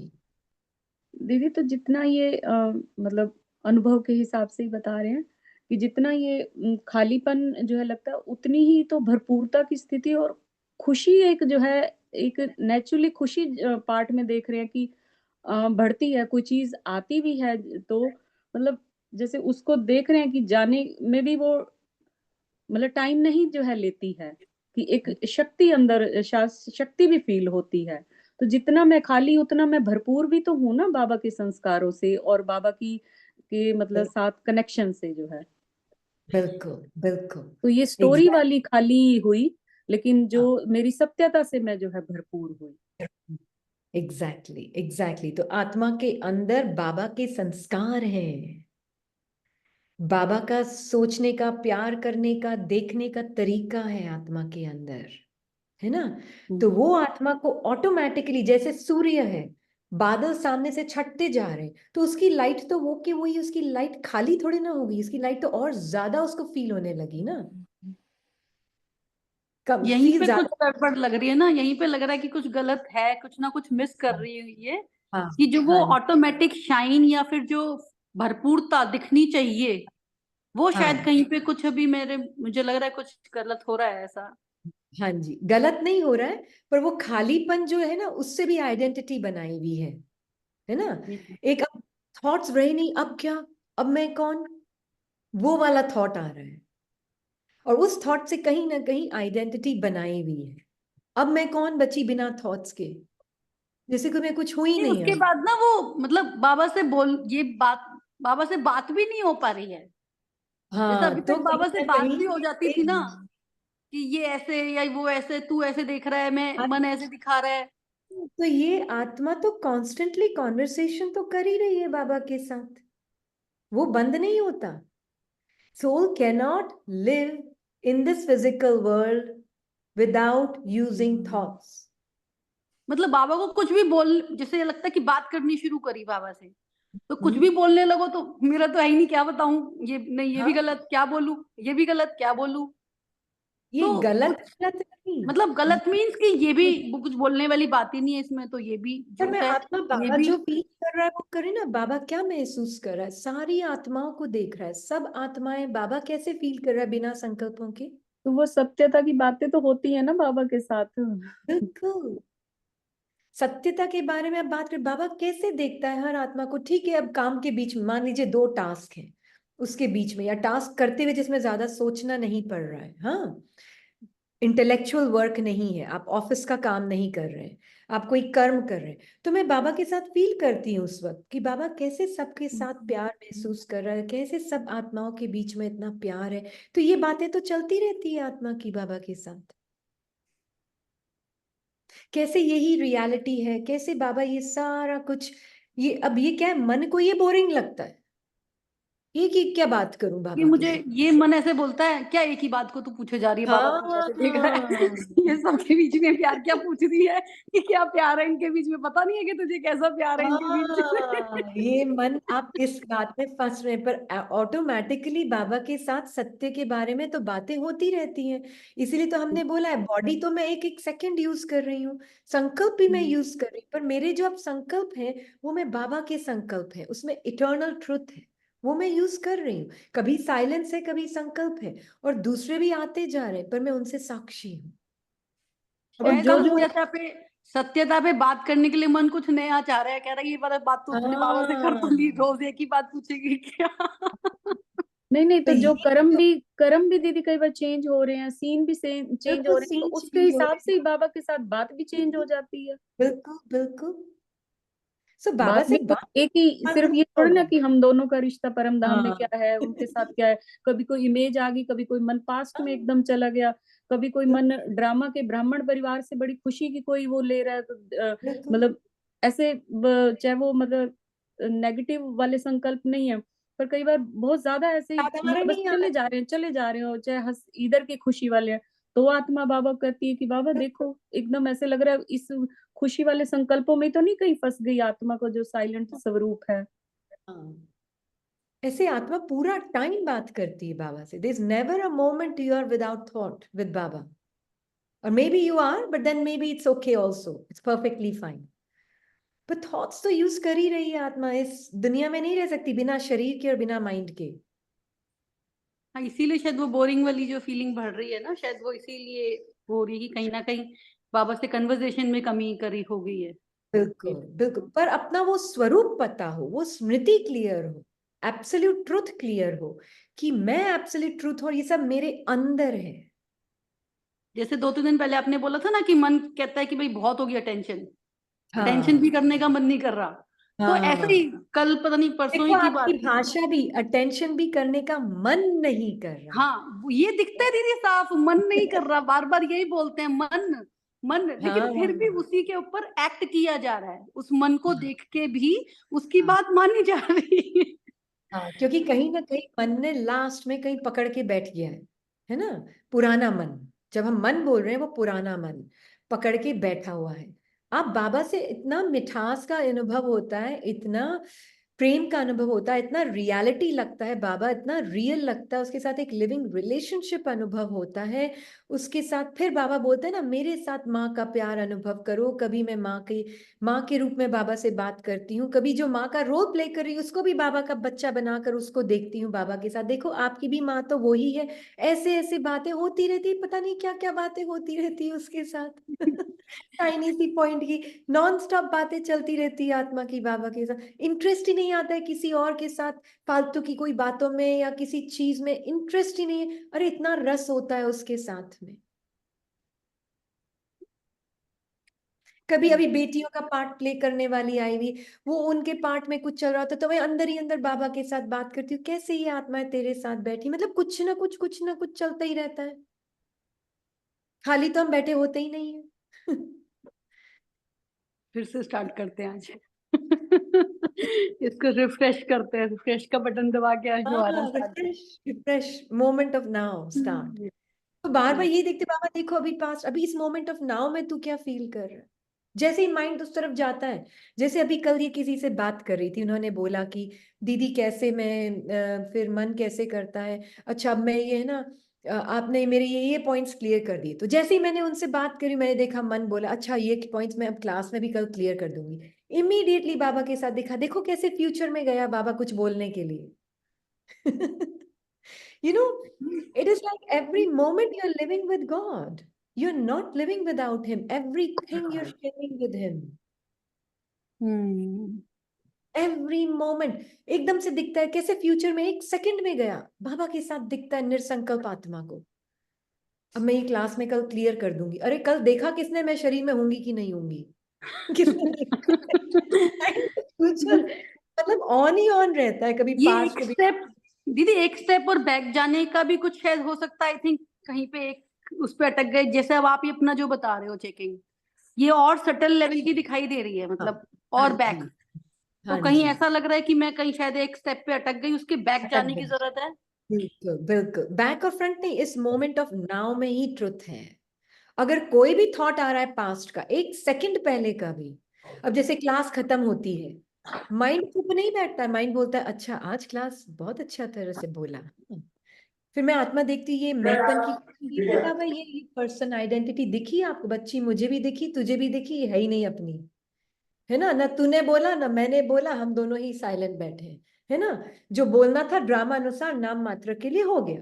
दीदी तो जितना ये मतलब अनुभव के हिसाब से ही बता रहे हैं कि जितना ये खालीपन जो है लगता है, उतनी ही तो भरपूरता की स्थिति और खुशी एक जो है, एक नेचुरली खुशी पार्ट में देख रहे हैं कि बढ़ती है, कोई चीज आती भी है तो मतलब जैसे उसको देख रहे हैं कि जाने में भी वो मतलब टाइम नहीं जो है लेती है, कि एक शक्ति अंदर शक्ति भी फील होती है। तो जितना मैं खाली उतना मैं भरपूर भी तो हूँ ना बाबा के संस्कारों से और बाबा की के मतलब साथ कनेक्शन से जो है। बिल्कुल बिल्कुल। तो ये स्टोरी एग्जैक्ट, वाली खाली हुई, लेकिन जो मेरी सत्यता से मैं जो है भरपूर हुई। Exactly exactly. तो आत्मा के अंदर बाबा के संस्कार हैं, बाबा का सोचने का, प्यार करने का, देखने का तरीका है आत्मा के अंदर, है ना। तो वो आत्मा को ऑटोमेटिकली, जैसे सूर्य है, बादल सामने से छटते जा रहे हैं, तो उसकी लाइट तो वो कि वही, उसकी लाइट खाली थोड़ी ना होगी, उसकी लाइट तो और ज्यादा उसको फील होने लगी ना, कम यहीं फील पे कुछ ज्यादा। गड़बड़ लग रही है ना, यहीं पे लग रहा है कि कुछ गलत है, कुछ ना कुछ मिस कर रही है ये, हाँ कि जो वो हाँ ऑटोमेटिक शाइन या फिर जो भरपूरता दिखनी चाहिए, वो शायद हाँ कहीं पे कुछ अभी मुझे लग रहा है कुछ गलत हो रहा है ऐसा। हाँ जी, गलत नहीं हो रहा है, पर वो खालीपन जो है ना, उससे भी आइडेंटिटी बनाई हुई है ना। एक अब थॉट्स रहे नहीं, अब क्या, अब मैं कौन, वो वाला थॉट आ रहा है, और उस थॉट से कहीं ना कहीं आइडेंटिटी बनाई हुई है। अब मैं कौन बची बिना थॉट्स के, जैसे कि मैं कुछ हुई नहीं, नहीं उसके अब। बाद ना वो मतलब बाबा से बात भी नहीं हो पा रही है। जैसे हाँ, अभी तो तक कहीं बाबा से ना बात कहीं भी हो जाती थी ना, कि ये ऐसे या वो ऐसे, तू ऐसे देख रहा है, मैं मन ऐसे दिखा रहा है। तो ये आत्मा तो कॉन्स्टेंटली कॉन्वर्सेशन तो कर ही रही है बाबा के साथ, वो बंद नहीं होता। Soul cannot live in this physical world without using thoughts. मतलब बाबा को कुछ भी जैसे लगता है कि बात करनी शुरू करी बाबा से, तो कुछ भी बोलने लगो तो मेरा तो है ही नहीं, क्या बताऊं, ये नहीं, ये भी हाँ, गलत क्या बोलूं, ये भी गलत क्या बोलूं। ये तो गलत कुछ गलत नहीं, मतलब गलत मीन्स कि ये भी वो कुछ बोलने वाली बात ही नहीं है इसमें, तो ये भी पर मैं झूठ है, आत्मा ये बाबा भी। जो फील कर रहा है वो करे ना। बाबा क्या महसूस कर रहा है, सारी आत्माओं को देख रहा है, सब आत्माएं, बाबा कैसे फील कर रहा है बिना संकल्पों के। तो वो सत्यता की बातें तो होती है ना बाबा के साथ। बिल्कुल, सत्यता के बारे में आप बात करें, बाबा कैसे देखता है हर आत्मा को। ठीक है, अब काम के बीच में मान लीजिए दो टास्क हैं, उसके बीच में, या टास्क करते हुए जिसमें ज्यादा सोचना नहीं पड़ रहा है, हाँ, इंटेलेक्चुअल वर्क नहीं है, आप ऑफिस का काम नहीं कर रहे हैं, आप कोई कर्म कर रहे हैं, तो मैं बाबा के साथ फील करती हूँ उस वक्त कि बाबा कैसे सबके साथ प्यार महसूस कर रहा है, कैसे सब आत्माओं के बीच में इतना प्यार है। तो ये बातें तो चलती रहती है आत्मा की बाबा के साथ, कैसे यही रियलिटी है, कैसे बाबा ये सारा कुछ, ये अब ये क्या है, मन को ये बोरिंग लगता है, ये की क्या बात करूं ये बाबा के मुझे साथ। ये मन ऐसे बोलता है, क्या एक ही बात को तू पूछे जा रही है, बाबा तू कैसे देख रहा है हाँ ये सबके बीच में प्यार क्या पूछ रही है, कि क्या प्यार है इनके बीच में, पता नहीं है कि तुझे कैसा प्यार है इनके बीच में। हाँ, ये मन, आप इस बात में फंस रहे हैं, पर ऑटोमेटिकली बाबा के साथ सत्य के बारे में तो बातें होती रहती हैं। इसीलिए तो हमने बोला है, बॉडी तो मैं एक एक सेकंड यूज कर रही हूँ, संकल्प भी मैं यूज कर रही हूँ, पर मेरे जो अब संकल्प हैं वो मैं बाबा के संकल्प है, उसमें इटर्नल ट्रुथ है, वो मैं यूज कर रही हूँ। कभी साइलेंस है, कभी संकल्प है, और दूसरे भी आते जा रहे हैं, पर मैं उनसे साक्षी हूँ। और शायद जो जो सत्यता पे बात करने के लिए मन कुछ नया चाह रहा है, कह रहा है ये वाला बात तो तूने बाबा से कर तो ली, हाँ, रोज एक ही बात पूछेगी क्या। नहीं नहीं, तो तो जो ये जो कर्म भी दीदी कई बार चेंज हो रहे हैं, सीन भी चेंज हो बिल्कुल रहे हैं, तो सीन उसके चेंज हो हिसाब रहे से ही बाबा के साथ बात भी हैं। चेंज हो जाती है। बिल्कुल बिल्कुल। सो बाबा बात से भी तो बात एक ही सिर्फ ये थोड़ी ना होगा। कि हम दोनों का रिश्ता परम धाम में हाँ क्या है, उनके साथ क्या है। कभी कोई इमेज आ गई, कभी कोई मन पास्ट में एकदम चला गया, कभी कोई मन ड्रामा के ब्राह्मण परिवार से बड़ी खुशी की कोई वो ले रहा है, तो बिल्कुल, मतलब ऐसे चाहे वो मतलब नेगेटिव वाले संकल्प नहीं है, पर कई बार बहुत ज्यादा ऐसे ही साधारण मतलब बस नहीं आ रहा चले जा रहे हो, चाहे हंस इधर की खुशी वाले हैं, तो आत्मा बाबा कहती है कि बाबा है। देखो, एकदम ऐसे लग रहा है इस खुशी वाले संकल्पों में तो नहीं कहीं फंस गई आत्मा को, जो साइलेंट स्वरूप है। हाँ, ऐसे आत्मा पूरा टाइम बात करती है बाबा से। There is never a moment you are without thought with Baba, और maybe you are, but then maybe it's okay also, it's perfectly fine. पर थॉट्स तो यूज कर ही रही है आत्मा, इस दुनिया में नहीं रह सकती बिना शरीर के और बिना माइंड के। हाँ, इसीलिए शायद वो बोरिंग वाली जो फीलिंग बढ़ रही है ना, शायद वो इसीलिए हो रही है कि कहीं ना कहीं बाबा से कन्वर्सेशन में कमी करी हो गई है। बिल्कुल बिल्कुल, पर अपना वो स्वरूप पता हो, वो स्मृति क्लियर हो, एब्सोल्यूट ट्रुथ क्लियर हो, कि मैं एब्सोल्यूट ट्रुथ और ये सब मेरे अंदर है। जैसे 2-3 दिन पहले आपने बोला था ना कि मन कहता है कि भाई बहुत हो गया टेंशन, टेंशन भी हाँ करने का मन नहीं कर रहा, तो ऐसा ही कल पता नहीं परसों देखो ही की बात आपकी थी। भाषा भी, अटेंशन भी करने का मन नहीं कर रहा। हाँ ये दिखता है दीदी साफ, मन नहीं कर रहा, बार बार यही बोलते हैं मन मन, लेकिन हाँ फिर भी उसी के ऊपर एक्ट किया जा रहा है, उस मन को देख के भी उसकी बात मानी जा रही है। हाँ, क्योंकि कहीं ना कहीं मन ने लास्ट में कहीं पकड़ के बैठ गया है ना। पुराना मन, जब हम मन बोल रहे हैं वो पुराना मन पकड़ के बैठा हुआ है। आप बाबा से इतना मिठास का अनुभव होता है, इतना प्रेम का अनुभव होता है, इतना रियलिटी लगता है, बाबा इतना रियल लगता है, उसके साथ एक लिविंग रिलेशनशिप अनुभव होता है। उसके साथ फिर बाबा बोलते हैं ना, मेरे साथ माँ का प्यार अनुभव करो। कभी मैं माँ के रूप में बाबा से बात करती हूँ, कभी जो माँ का रोल प्ले कर रही है उसको भी बाबा का बच्चा बनाकर उसको देखती हूँ बाबा के साथ। देखो आपकी भी माँ तो वही है। ऐसे ऐसे बातें होती रहती, पता नहीं क्या क्या बातें होती रहती है उसके साथ। टाइनी सी पॉइंट की नॉन स्टॉप बातें चलती रहती है आत्मा की बाबा के साथ। इंटरेस्ट ही नहीं आता है किसी और के साथ, फालतू की कोई बातों में या किसी चीज में इंटरेस्ट ही नहीं है। अरे इतना रस होता है उसके साथ में। कभी अभी बेटियों का पार्ट प्ले करने वाली आई हुई, वो उनके पार्ट में कुछ चल रहा था तो मैं अंदर ही अंदर बाबा के साथ बात करती हूँ, कैसे ये आत्मा है तेरे साथ बैठी। मतलब कुछ ना कुछ चलता ही रहता है, खाली तो हम बैठे होते ही नहीं है। फिर से स्टार्ट करते हैं आज। इसको रिफ्रेश करते हैं, रिफ्रेश का बटन दबा के आज दोबारा हाँ, start. Refresh refresh, moment of now start. तो बार बार ये देखते बाबा, देखो अभी पास्ट, अभी इस मोमेंट ऑफ नाउ में तू क्या फील कर रहा है। जैसे ही माइंड उस तरफ जाता है, जैसे अभी कल ये किसी से बात कर रही थी, उन्होंने बोला कि दीदी कैसे मैं फिर मन कैसे करता है। अच्छा अब मैं ये है ना, आपने मेरे ये पॉइंट्स क्लियर कर दिए। तो जैसे ही मैंने उनसे बात करी, मैंने देखा मन बोला अच्छा ये पॉइंट्स मैं अब क्लास में भी कल क्लियर कर दूंगी। इमीडिएटली बाबा के साथ देखा, देखो कैसे फ्यूचर में गया बाबा कुछ बोलने के लिए। You know, it is like every moment you're living with God. You're not living without Him. Everything you're sharing with Him. Hmm. Every moment. एकदम से दिखता है कैसे फ्यूचर में, एक सेकंड में गया बाबा के साथ दिखता है निर्संकल्प आत्मा को। अब मैं ये क्लास में कल क्लियर कर दूंगी। अरे कल देखा किसने मैं शरीर में होंगी कि नहीं होंगी। किसने देखा? फ्यूचर मतलब ऑन ही ऑन रहता है, कभी ये पास्ट एक कभी। स्टेप दीदी, एक स्टेप और बैक जाने का भी कुछ शायद हो सकता है। आई थिंक कहीं पे एक उस पे अटक गए, जैसे अब आप ये अपना जो बता रहे हो चेकिंग, ये और सटल लेवल की दिखाई दे रही है, हाँ मतलब हाँ और बैक। जी, तो हाँ कहीं जी, ऐसा लग रहा है कि मैं कहीं शायद एक स्टेप पे अटक गई, उसके बैक अटक जाने की गई। जरूरत है। बिल्कुल बिल्कुल, बैक और फ्रंट नहीं, इस मोमेंट ऑफ नाउ में ही ट्रुथ है। अगर कोई भी थॉट आ रहा है पास्ट का, एक सेकंड पहले का भी, अब जैसे क्लास खत्म होती है, माइंड चुप नहीं बैठता है, माइंड बोलता है अच्छा आज क्लास बहुत अच्छा तरह से बोला। फिर मैं आत्मा देखती, ये मैंपन की ये बाबा, ये पर्सन आइडेंटिटी दिखी आपको, बच्ची मुझे भी दिखी तुझे भी दिखी, ये है ही नहीं अपनी, है ना तूने बोला ना मैंने बोला, हम दोनों ही साइलेंट बैठे हैं, है ना। जो बोलना था ड्रामा अनुसार नाम मात्र के लिए हो गया।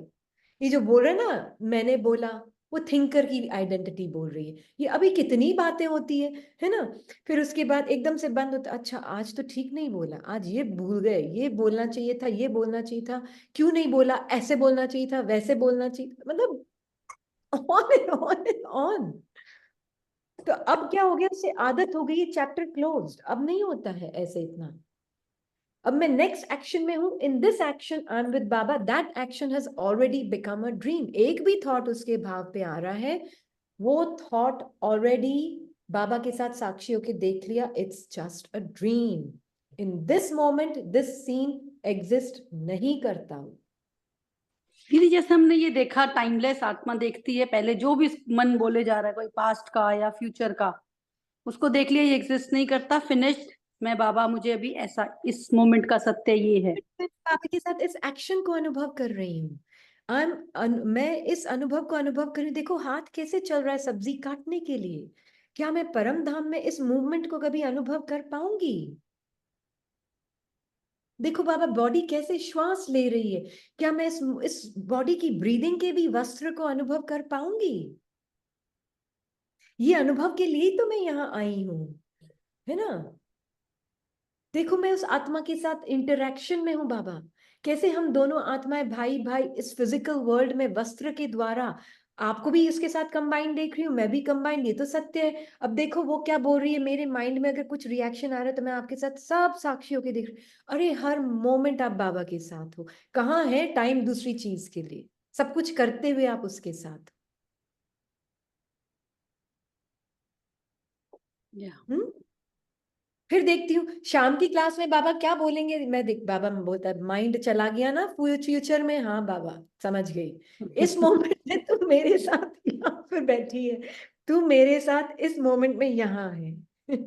ये जो बोल रहे हैं ना मैंने बोला, वो थिंकर की आइडेंटिटी बोल रही है। ये अभी कितनी बातें होती है ना। फिर उसके बाद एकदम से बंद होता, अच्छा आज तो ठीक नहीं बोला, आज ये भूल गए, ये बोलना चाहिए था, ये बोलना चाहिए था, क्यों नहीं बोला, ऐसे बोलना चाहिए था, वैसे बोलना चाहिए था। मतलब on and on and on. तो अब क्या हो गया, उससे आदत हो गई, चैप्टर क्लोज्ड, अब नहीं होता है ऐसे इतना। अब मैं नेक्स्ट एक्शन में हूं, in this action I am with Baba, that action has already become a dream. एक भी थॉट उसके भाव पे आ रहा है, वो थॉट ऑलरेडी बाबा के साथ साक्षी होके देख लिया, it's just a dream. In this moment this scene exist नहीं करता। दीदी जैसे हमने ये देखा, टाइमलेस आत्मा देखती है, पहले जो भी मन बोले जा रहा है, कोई पास्ट का या फ्यूचर का, उसको देख लिया, ये एग्जिस्ट नहीं करता, फिनिश्ड। मैं बाबा, मुझे अभी ऐसा इस मोमेंट का सत्य ये है। मैं बाबा के साथ इस एक्शन को अनुभव कर रही हूँ। मैं इस अनुभव को अनुभव कर रही हूँ। देखो हाथ कैसे चल रहा है सब्जी काटने के लिए। क्या मैं परम धाम में इस मूवमेंट को कभी अनुभव कर पाऊंगी। देखो बाबा बॉडी कैसे श्वास ले रही है। क्या मैं इस बॉडी की ब्रीदिंग के भी वस्त्र को अनुभव कर पाऊंगी। ये अनुभव के लिए तो मैं यहाँ आई हूँ, है ना। देखो मैं उस आत्मा के साथ इंटरेक्शन में हूं बाबा। कैसे हम दोनों आत्माएं भाई भाई इस फिजिकल वर्ल्ड में वस्त्र के द्वारा आपको भी इसके साथ कंबाइंड देख रही हूँ, मैं भी कंबाइंड, ये तो सत्य है। अब देखो वो क्या बोल रही है, मेरे माइंड में अगर कुछ रिएक्शन आ रहा है तो मैं आपके साथ सब साक्षी होके देख रही हूँ। अरे हर मोमेंट आप बाबा के साथ हो, कहाँ है टाइम दूसरी चीज के लिए, सब कुछ करते हुए आप उसके साथ। हम्म। फिर देखती हूँ शाम की क्लास में बाबा क्या बोलेंगे, मैं देख बाबा में बोलता है माइंड चला गया ना फ्यूचर में, हाँ बाबा समझ गई, इस मोमेंट में तू मेरे साथ यहाँ पर बैठी है, तू मेरे साथ इस मोमेंट में यहाँ है।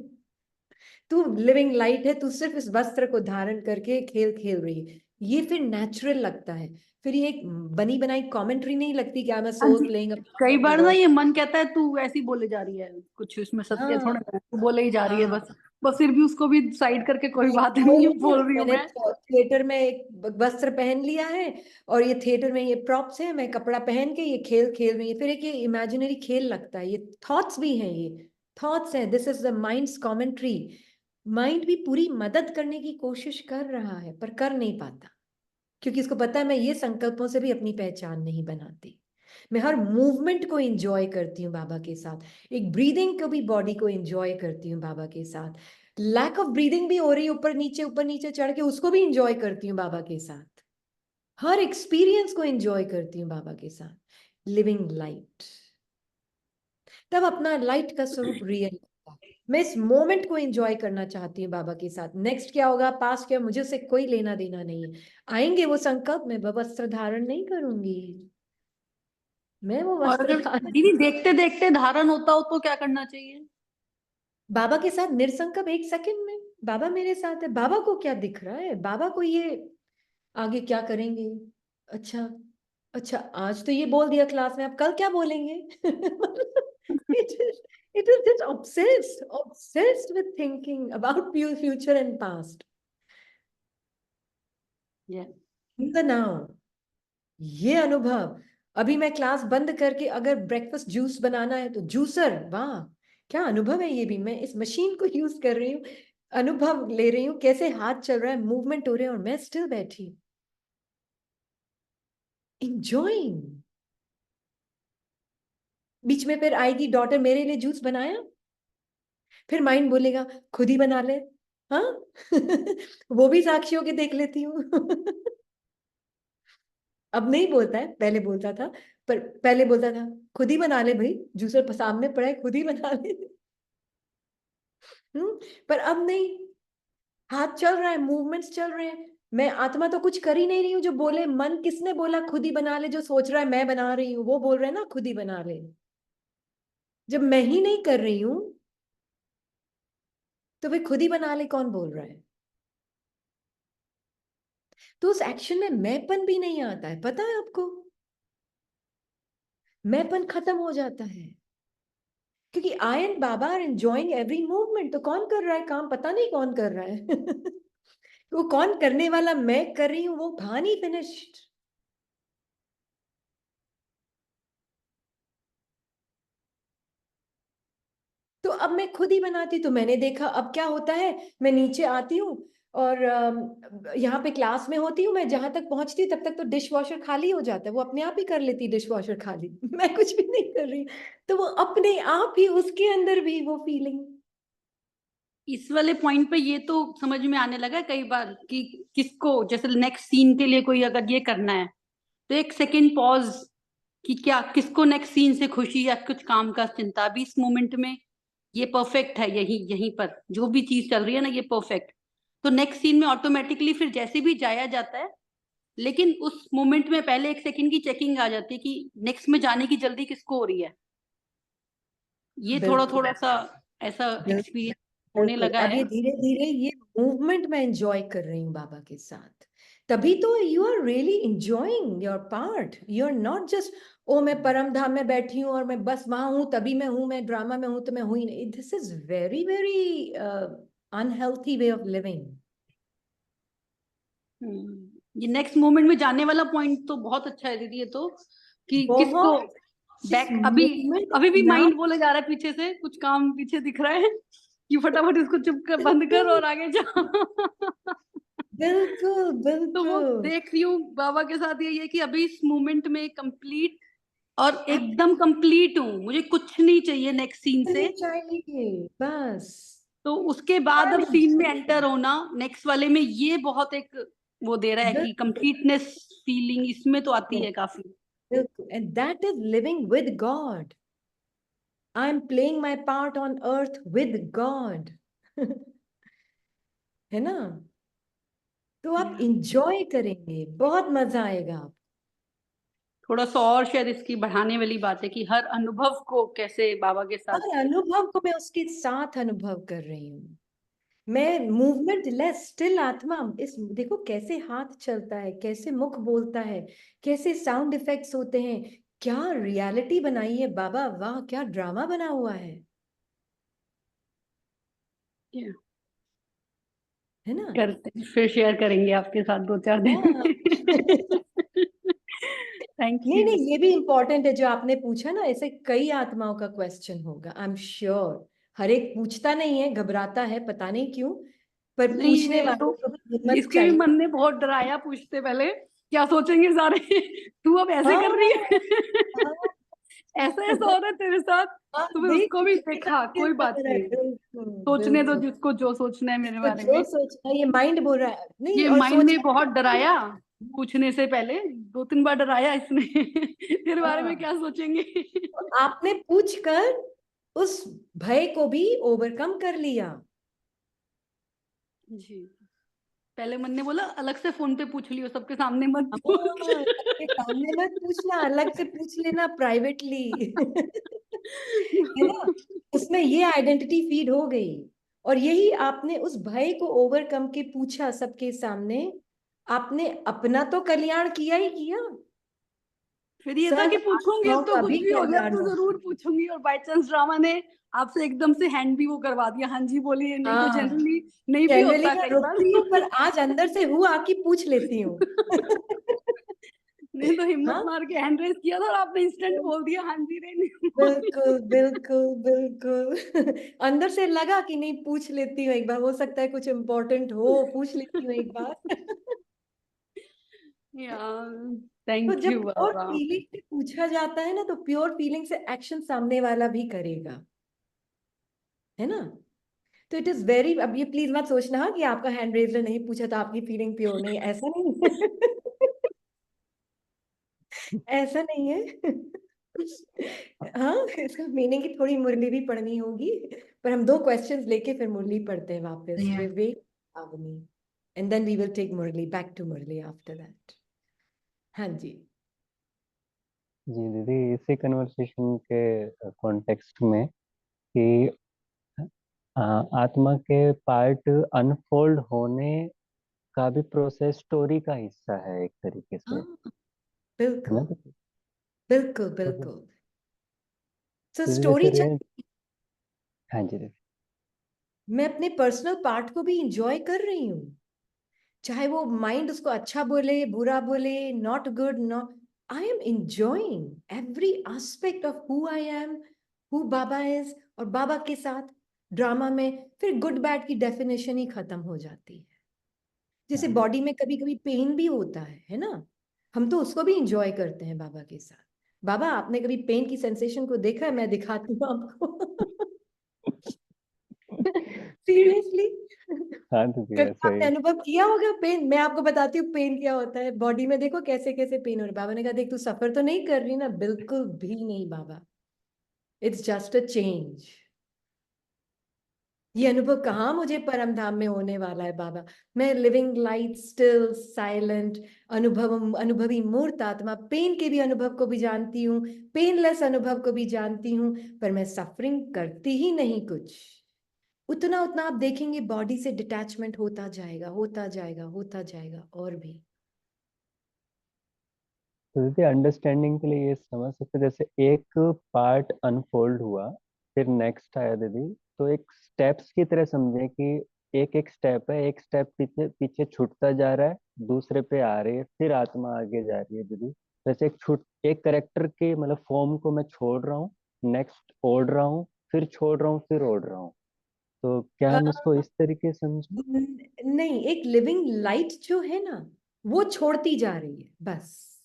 तू लिविंग लाइट है, तू सिर्फ इस वस्त्र को धारण करके खेल खेल रही है। ये फिर नेचुरल लगता है, फिर ये एक बनी बनाई कमेंट्री नहीं लगती कि आई एम हाँ सोल जी, प्लेइंग कई बार ना ये मन कहता है तू ऐसी बोले जा रही है, कुछ इसमें सत्य हाँ थोड़ा है, तू बोले ही जा रही है हाँ। बस फिर भी उसको भी साइड करके कोई बात नहीं है, वही तो, बोल रही हूँ मैंने मैं। थिएटर में एक वस्त्र पहन लिया है, और ये थिएटर में ये प्रॉप्स है, मैं कपड़ा पहन के ये खेल खेल रही है, फिर एक ये इमेजिनरी खेल लगता है, ये थॉट्स भी हैं, ये थॉट्स हैं, this is the minds commentary. Mind भी पूरी मदद करने की कोशिश कर रहा है पर कर नहीं पाता, क्योंकि इसको पता है मैं ये संकल्पों से भी अपनी पहचान नहीं बनाती। मैं हर मूवमेंट को एंजॉय करती हूँ बाबा के साथ, एक ब्रीदिंग को भी बॉडी को एंजॉय करती हूँ बाबा के साथ, लैक ऑफ ब्रीदिंग भी हो रही है ऊपर नीचे चढ़ के, उसको भी एंजॉय करती हूँ बाबा के साथ, हर एक्सपीरियंस को एंजॉय करती हूँ बाबा के साथ, लिविंग लाइट। तब अपना लाइट का स्वरूप रियल होता है। मैं इस मोमेंट को एंजॉय करना चाहती हूँ बाबा के साथ, नेक्स्ट क्या होगा पास्ट क्या, मुझे उससे कोई लेना देना नहीं है। आएंगे वो संकल्प, मैं वस्त्र धारण नहीं करूंगी, मैं वो और वस्त्र अगर धारण। दीदी देखते देखते धारण होता हो तो क्या करना चाहिए? बाबा के साथ निरसंकल्प, एक सेकंड में बाबा मेरे साथ है, बाबा को क्या दिख रहा है, बाबा को ये आगे क्या करेंगे, अच्छा अच्छा आज तो ये बोल दिया क्लास में, अब कल क्या बोलेंगे। It is just obsessed with thinking about future and past in the now। ये अनुभव, अभी मैं क्लास बंद करके अगर ब्रेकफास्ट जूस बनाना है तो जूसर, वाह क्या अनुभव है, ये भी मैं इस मशीन को यूज कर रही हूँ, अनुभव ले रही हूँ कैसे हाथ चल रहा है, मूवमेंट हो रहे हैं, और मैं स्टिल बैठी enjoying। बीच में फिर आएगी डॉटर, मेरे लिए जूस बनाया, फिर माइंड बोलेगा खुद ही बना ले, हाँ। वो भी साक्षियों के देख लेती हूँ। अब नहीं बोलता है, पहले बोलता था, पर पहले बोलता था खुद ही बना ले भाई, जूसर सामने पड़ा है खुद ही बना ले। पर अब नहीं, हाथ चल रहा है, मूवमेंट्स चल रहे हैं, मैं आत्मा तो कुछ कर ही नहीं रही हूँ, जो बोले मन किसने बोला खुद ही बना ले, जो सोच रहा है मैं बना रही हूँ, वो बोल रहे हैं ना खुद ही बना ले, जब मैं ही नहीं कर रही हूं तो वे खुद ही बना ले कौन बोल रहा है। तो उस एक्शन में मैंपन भी नहीं आता है, पता है आपको, मैंपन खत्म हो जाता है, क्योंकि I and Baba are enjoying every movement, तो कौन कर रहा है काम, पता नहीं कौन कर रहा है। वो कौन करने वाला, मैं कर रही हूं, वो कहानी फिनिश्ड। तो अब मैं खुद ही बनाती, तो मैंने देखा अब क्या होता है, मैं नीचे आती हूँ और यहाँ पे क्लास में होती हूँ, मैं जहां तक पहुंचती हूँ तब तक तो डिश वॉशर खाली हो जाता है, वो अपने आप ही कर लेती डिश वॉशर खाली। मैं कुछ भी नहीं कर रही, तो वो अपने आप ही उसके अंदर भी वो फीलिंग। इस वाले पॉइंट पे ये तो समझ में आने लगा कई बार कि किसको जैसे नेक्स्ट सीन के लिए कोई अगर ये करना है तो एक सेकेंड पॉज, कि क्या किसको नेक्स्ट सीन से खुशी या कुछ काम का चिंता, अभी इस मोमेंट में ये परफेक्ट है, यही यहीं पर जो भी चीज चल रही है ना ये परफेक्ट, तो नेक्स्ट सीन में ऑटोमेटिकली फिर जैसे भी जाया जाता है, लेकिन उस मोमेंट में पहले एक सेकंड की चेकिंग आ जाती है कि नेक्स्ट में जाने की जल्दी किसको हो रही है। ये थोड़ा बिल्कुल थोड़ा सा ऐसा बिल्कुल एक्सपीरियंस होने बिल्कुल, लगा अब है। ये धीरे धीरे ये मूवमेंट मैं एंजॉय कर रही हूँ बाबा के साथ, तभी तो you are really enjoying your part, you are not just ओ मैं परम धाम में बैठी हूँ और मैं बस वहां हूँ तभी मैं हूँ, मैं ड्रामा में हूँ तो मैं हूँ ही नहीं, this is very very unhealthy way of living. ये नेक्स्ट मोमेंट में जाने वाला पॉइंट तो बहुत अच्छा है दीदी, ये तो कि किसको बहुत, जिस बैक, अभी मूवमेंट अभी भी नाउ, माइंड बोले जा रहा है पीछे से कुछ काम पीछे दिख रहा है कि फटाफट इसको चुप कर बंद कर बिल्कुल और आगे जा। बिल्कुल तो वो बिल्कुल। देख रही हूँ बाबा के साथ यही है कि अभी इस मोमेंट में कंप्लीट और एकदम कंप्लीट हूँ, मुझे कुछ नहीं चाहिए नेक्स्ट सीन से। नहीं चाहिए बस। तो उसके बाद अब I'm सीन में enjoying एंटर होना नेक्स्ट वाले में, ये बहुत एक वो दे रहा है कि बिल्कुल कंप्लीटनेस फीलिंग इसमें तो आती है काफी। बिल्कुल, and that is living with God. I'm playing my part on earth with God. है ना? तो आप इंजॉय करेंगे, बहुत मजा आएगा आप। थोड़ा सा और शायद इसकी बढ़ाने वाली बात है कि हर अनुभव को कैसे बाबा के साथ। हर अनुभव को मैं उसके साथ अनुभव कर रही हूँ। मैं मूवमेंट लेस स्टिल आत्मा। इस देखो कैसे हाथ चलता है, कैसे मुख बोलता है, कैसे साउंड इफेक्ट्स होते हैं, क्या रियलिटी बनाई है बाबा, वाह क्या ड्रामा बना हुआ है है ना? करते हैं, फिर शेयर करेंगे आपके साथ 2-4 दिन। हाँ। थैंक नहीं यू। नहीं, ये भी इम्पोर्टेंट है जो आपने पूछा ना, ऐसे कई आत्माओं का क्वेश्चन होगा, आई एम श्योर। हर एक पूछता नहीं है, घबराता है, पता नहीं क्यों, पर नहीं, पूछने मेरे तो वालों को भी हिम्मत इसके भी चाहिए। मन ने बहुत डराया पूछते पहले, क्या सोचेंगे सारे, तू अब ऐसे हाँ कर रही है। हाँ। ऐसा ऐसा हो रहा है तेरे साथ। हाँ, तो फिर देख उसको भी किसी का देखा, दिल कोई कर बात रहा है, नहीं, बिल्कुल सोचने दो बिल्कुल। जिसको जो सोचना है मेरे इसको बारे जो में। सोचना है, ये माइंड बोल रहा है नहीं, ये और माइंड ने सोचना बहुत डराया पूछने से पहले, 2-3 बार डराया इसने। तेरे बारे में हाँ। क्या सोचेंगे। तो आपने पूछ कर उस भय को भी ओवरकम कर लिया। जी, पहले मन ने बोला अलग से फोन पे पूछ लियो, सबके सामने मत पूछ। हाँ, सबके सामने मत पूछना, अलग से पूछ लेना प्राइवेटली। है ना? उसमें ये आइडेंटिटी फीड हो गई, और यही आपने उस भय को ओवरकम के पूछा सबके सामने, आपने अपना तो कल्याण किया ही किया। फिर ये था सब कि पूछूंगी अब आत्माओं तो का कुछ भी भी हो जाए कल्याण तो हो। जरूर पूछूंगी, और बाय चांस ड्रामा ने आपसे एकदम से हैंड भी वो करवा दिया, हाँ जी बोलिए, नहीं तो हाँ, जनरली नहीं भी जनरली होता मैं कई बार। रुकती हूँ, पर आज अंदर से हुआ कि पूछ लेती हूँ। नहीं तो हिम्मत हाँ, मार के हैंड रेस किया था और आपने इंस्टेंट बोल दिया हाँ जी, रे नहीं बिल्कुल बिल्कुल बिल्कुल। अंदर से लगा कि नहीं, पूछ लेती हूँ एक बार, हो सकता है कुछ इम्पोर्टेंट हो, पूछ लेती हूँ एक बार। यार तो थैंक जब यू प्योर बाबा। फीलिंग से पूछा जाता है ना, तो प्योर फीलिंग से एक्शन सामने वाला भी करेगा, है ना? तो इट इज वेरी, अब ये प्लीज मत सोचना हाँ, कि आपका हैंड रेजर नहीं पूछा तो आपकी फीलिंग प्योर नहीं, ऐसा नहीं। ऐसा नहीं है। हाँ, इसका मीनिंग की थोड़ी मुरली भी पढ़नी होगी, पर हम 2 क्वेश्चंस लेके फिर मुरली पढ़ते हैं वापस, Vivek Avani, and then we will take Murli, back to Murli after that. हाँ जी। जी दीदी, इसी कन्वर्सेशन के कॉन्टेक्स्ट में कि आत्मा के पार्ट अनफोल्ड होने का भी प्रोसेस स्टोरी का हिस्सा है एक तरीके से, हाँ, है बिल्कुल ना दीदी? बिल्कुल तो बिल्कुल। सो दीदी स्टोरी फिर चल, हाँ जी दीदी। मैं अपने पर्सनल पार्ट को भी इंजॉय कर रही हूँ, चाहे वो माइंड उसको अच्छा बोले, बुरा बोले, not good, not, I am enjoying every aspect of who I am, who Baba is, और बाबा के साथ ड्रामा में फिर गुड बैड की डेफिनेशन ही खत्म हो जाती है। जैसे हाँ, बॉडी में कभी कभी पेन भी होता है ना, हम तो उसको भी इंजॉय करते हैं बाबा के साथ। बाबा आपने कभी पेन की सेंसेशन को देखा है? मैं दिखाती हूँ आपको। सीरियसली। हाँ दीदी, कभी ऐसा आपने ही। अनुभव किया होगा पेन? मैं आपको बताती हूँ पेन क्या होता है बॉडी में, देखो कैसे कैसे पेन हो रहा है। बाबा ने कहा देख तू सफर तो नहीं कर रही ना? बिल्कुल भी नहीं बाबा, इट्स जस्ट अ चेंज। ये अनुभव कहाँ मुझे परम धाम में होने वाला है बाबा? मैं लिविंग लाइट स्टिल साइलेंट अनुभवी मूर्त आत्मा, पेन के भी अनुभव को भी जानती हूँ, पेनलेस अनुभव को भी जानती हूँ, पर मैं सफरिंग करती ही नहीं कुछ। उतना उतना आप देखेंगे बॉडी से डिटैचमेंट होता जाएगा, होता जाएगा, होता जाएगा, और भी। तो दीदी अंडरस्टैंडिंग के लिए ये समझ सकते हैं, जैसे एक पार्ट अनफोल्ड हुआ, फिर नेक्स्ट आया दीदी, तो एक स्टेप्स की तरह समझे कि एक एक स्टेप है, एक स्टेप पीछे पीछे छूटता जा रहा है, दूसरे पे आ रही है, फिर आत्मा आगे जा रही है दीदी। जैसे एक करेक्टर के मतलब फॉर्म को मैं छोड़ रहा हूँ, नेक्स्ट ओढ़ रहा हूँ, फिर छोड़ रहा हूँ, फिर ओढ़ रहा हूँ। तो क्या हम इसको इस तरीके से समझें? नहीं, एक लिविंग लाइट जो है ना, वो छोड़ती जा रही है बस,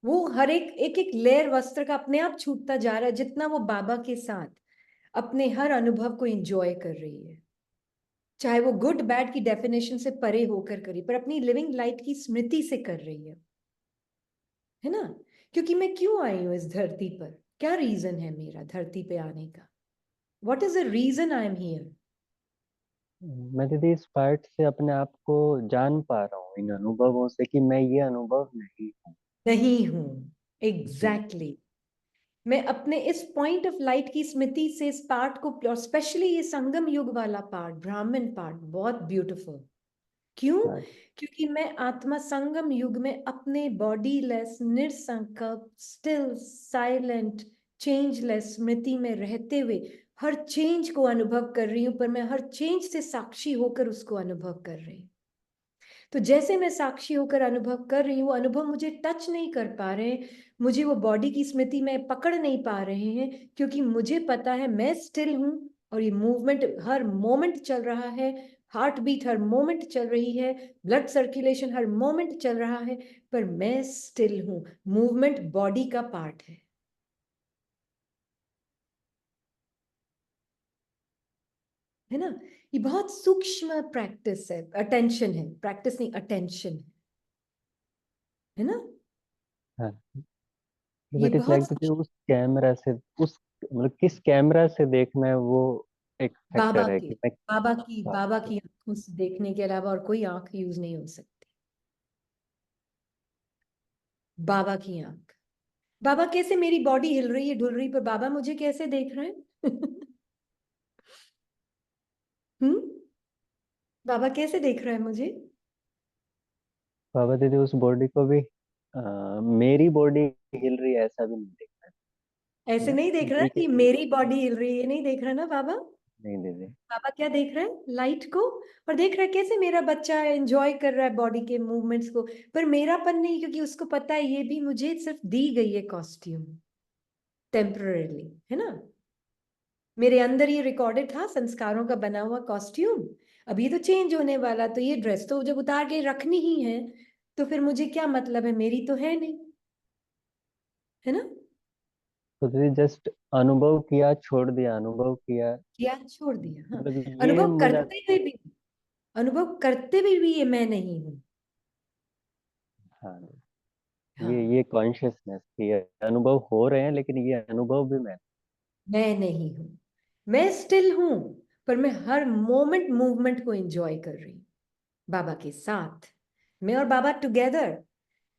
वो हर एक एक एक लेयर वस्त्र का अपने आप छूटता जा रहा है, जितना वो बाबा के साथ अपने हर अनुभव को एंजॉय कर रही है, चाहे वो गुड बैड की डेफिनेशन से परे होकर करी, पर अपनी लिविंग लाइट की स्मृति से कर रही है ना। क्योंकि मैं क्यों आई हूं इस धरती पर, क्या रीजन है मेरा धरती पे आने का, what is the reason I am here. मैं दीदी इस पार्ट से अपने आप को जान पा रहा हूँ, इन अनुभवों से, कि मैं ये अनुभव नहीं हूँ। नहीं हूं, जी। एग्जैक्टली मैं अपने इस पॉइंट ऑफ लाइट की स्मृति से इस पार्ट को, और स्पेशली ये संगम युग वाला पार्ट, ब्राह्मण पार्ट, बहुत ब्यूटीफुल। क्यों? हाँ। क्योंकि मैं आत्मा संगम युग में अपने बॉडी लेस, निरसंकल्प, स्टिल, साइलेंट, चेंजलेस स्मृति में रहते हुए हर चेंज को अनुभव कर रही हूं, पर मैं हर चेंज से साक्षी होकर उसको अनुभव कर रही हूं। तो जैसे मैं साक्षी होकर अनुभव कर रही हूँ, वो अनुभव मुझे टच नहीं कर पा रहे हैं, मुझे वो बॉडी की स्मृति में पकड़ नहीं पा रहे हैं, क्योंकि मुझे पता है मैं स्टिल हूँ और ये मूवमेंट हर मोमेंट चल रहा है, हार्ट बीट हर मोमेंट चल रही है, ब्लड सर्कुलेशन हर मोमेंट चल रहा है, पर मैं स्टिल हूँ। मूवमेंट बॉडी का पार्ट है ना। ये बहुत सूक्ष्म प्रैक्टिस है, अटेंशन है, प्रैक्टिस नहीं अटेंशन है ना। हाँ, ये बट इस लाइक बहुत दीदी उस कैमरा से, उस मतलब किस कैमरा से देखना है, वो एक बाबा फैक्टर है के, कि मैं। बाबा की आंखों से देखने के अलावा और कोई आंख यूज नहीं हो सकती। बाबा की आंख, बाबा कैसे मेरी बॉडी हिल रही है, डुल रही, पर बाबा मुझे कैसे देख रहे हैं? हम्म, बाबा कैसे देख रहा है मुझे? बाबा दीदी उस बॉडी को भी मेरी बॉडी हिल रही है ऐसा भी नहीं देखना है ऐसे ना। नहीं देख रहा ये कि मेरी बॉडी हिल रही है, नहीं देख रहा ना बाबा। नहीं दीदी। पापा क्या देख रहा है? लाइट को, और देख रहा है कैसे मेरा बच्चा एंजॉय कर रहा है बॉडी के मूवमेंट्स को, पर मेरापन नहीं, क्योंकि उसको पता है ये भी मुझे सिर्फ दी गई है कॉस्ट्यूम, टेम्पररीली, है ना। मेरे अंदर ये रिकॉर्डेड था संस्कारों का बना हुआ कॉस्ट्यूम, अब ये तो चेंज होने वाला, तो ये ड्रेस तो जब उतार के रखनी ही है, तो फिर मुझे क्या मतलब है, मेरी तो है नहीं, है ना। तो दीदी जस्ट अनुभव किया, छोड़ दिया, अनुभव किया, किया छोड़ दिया, हाँ। मतलब ये अनुभव मुझे। करते हुए भी, अनुभव करते भी ये मैं नहीं हूं। हाँ, हाँ, ये कॉन्शियसनेस, ये अनुभव हो रहे हैं लेकिन ये अनुभव भी मैं नहीं हूं, मैं स्टिल हूं, पर मैं हर मोमेंट मूवमेंट को एंजॉय कर रही हूं बाबा के साथ, मैं और बाबा टुगेदर।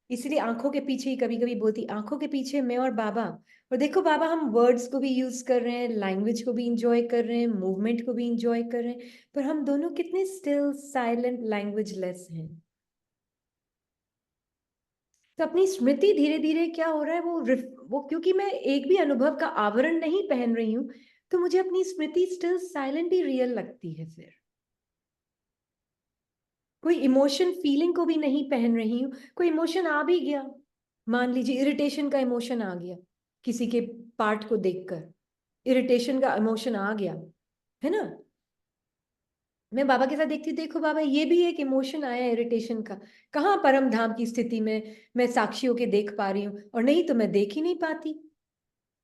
इसलिए आंखों के पीछे ही कभी कभी बोलती, आंखों के पीछे मैं और बाबा। और देखो बाबा, हम वर्ड्स को भी यूज कर रहे हैं, लैंग्वेज को भी इंजॉय कर रहे हैं, मूवमेंट को भी इंजॉय कर रहे हैं, पर हम दोनों कितने स्टिल, साइलेंट, लैंग्वेज लेस हैं। तो अपनी स्मृति धीरे धीरे क्या हो रहा है, वो क्योंकि मैं एक भी अनुभव का आवरण नहीं पहन रही हूं, तो मुझे अपनी स्मृति स्टिल साइलेंट ही रियल लगती है। फिर कोई इमोशन फीलिंग को भी नहीं पहन रही हूँ, कोई इमोशन आ भी गया, मान लीजिए इरिटेशन का इमोशन आ गया, किसी के पार्ट को देखकर इरिटेशन का इमोशन आ गया, है ना। मैं बाबा के साथ देखती हूँ, देखो बाबा ये भी एक इमोशन आया इरिटेशन का, कहाँ परम धाम की स्थिति में मैं साक्षी होके देख पा रही हूँ, और नहीं तो मैं देख ही नहीं पाती।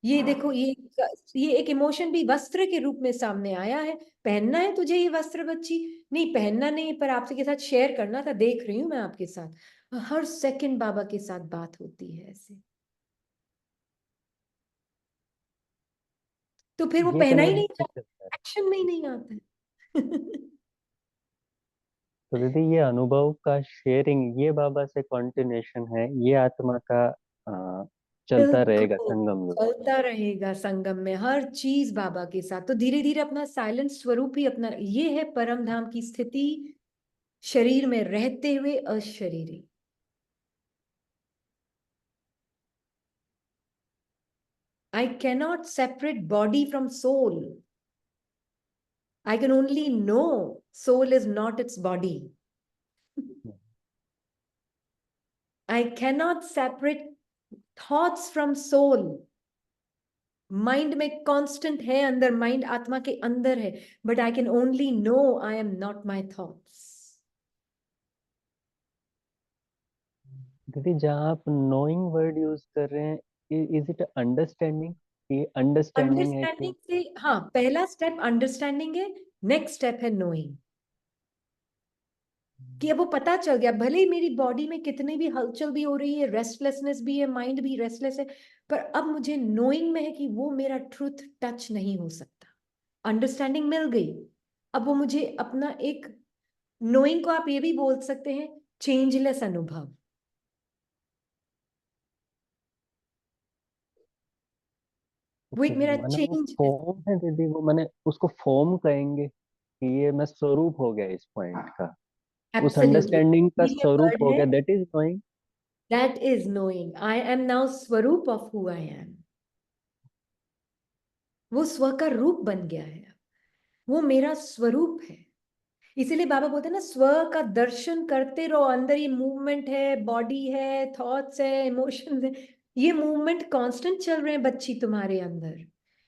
ये देखो, ये एक इमोशन भी वस्त्र के रूप में सामने आया है, पहनना है तुझे ये वस्त्र बच्ची, नहीं पहनना नहीं, पर आपके साथ शेयर करना था, देख रही हूं मैं आपके साथ, हर सेकंड बाबा के साथ बात होती है ऐसे, तो फिर वो ये पहना ही नहीं कनेक्ट जाता, करता है। एक्शन में ही नहीं आता है। तो दीदी ये अनुभव का शेयरिंग, ये बाबा से कंटिन्यूशन है, ये आत्मा का चलता रहेगा बिल्कुल, संगम युग। चलता रहेगा संगम में हर चीज बाबा के साथ, तो धीरे धीरे अपना साइलेंट स्वरूप ही अपना, ये है परम धाम की स्थिति, शरीर में रहते हुए अशरीरी। I cannot separate body from soul. I can only know soul is not its body. I cannot separate thoughts from soul. Mind में कांस्टेंट है, अंदर माइंड आत्मा के अंदर है, but I can only know I am not my thoughts. दीदी जहाँ आप नोइंग वर्ड यूज कर रहे हैं, इज इट अंडरस्टैंडिंग? ये अंडरस्टैंडिंग है कि अंडरस्टैंडिंग से, हाँ, पहला स्टेप अंडरस्टैंडिंग है, नेक्स्ट स्टेप है नोइंग। कि अब वो पता चल गया, भले ही मेरी बॉडी में कितनी भी हलचल भी हो रही है, रेस्टलेसनेस भी है, माइंड भी रेस्टलेस है, पर अब मुझे नोइंग में है कि वो मेरा ट्रुथ टच नहीं हो सकता। अंडरस्टैंडिंग मिल गई। अब वो मुझे अपना एक, नोइंग को आप ये भी बोल सकते हैं चेंजलेस अनुभव। वो एक ओके, मेरा माना वो चेंज। फॉर्म है दीदी, वो मैंने उसको फॉर्म कहेंगे कि ये मैं स्वरूप हो गया इस पॉइंट का, उस एब्सोल्युटली, अंडरस्टैंडिंग का ये स्वरूप वर्ड हो है, गया, that is knowing. That is knowing. I am now स्वरूप ऑफ हु आई एम। वो स्व का रूप बन गया है, वो मेरा स्वरूप है। इसीलिए बाबा बोलते हैं ना, स्व का दर्शन करते रहो। अंदर ये मूवमेंट है, बॉडी है, थॉट्स है, इमोशंस है, ये मूवमेंट कांस्टेंट चल रहे हैं बच्ची तुम्हारे अंदर।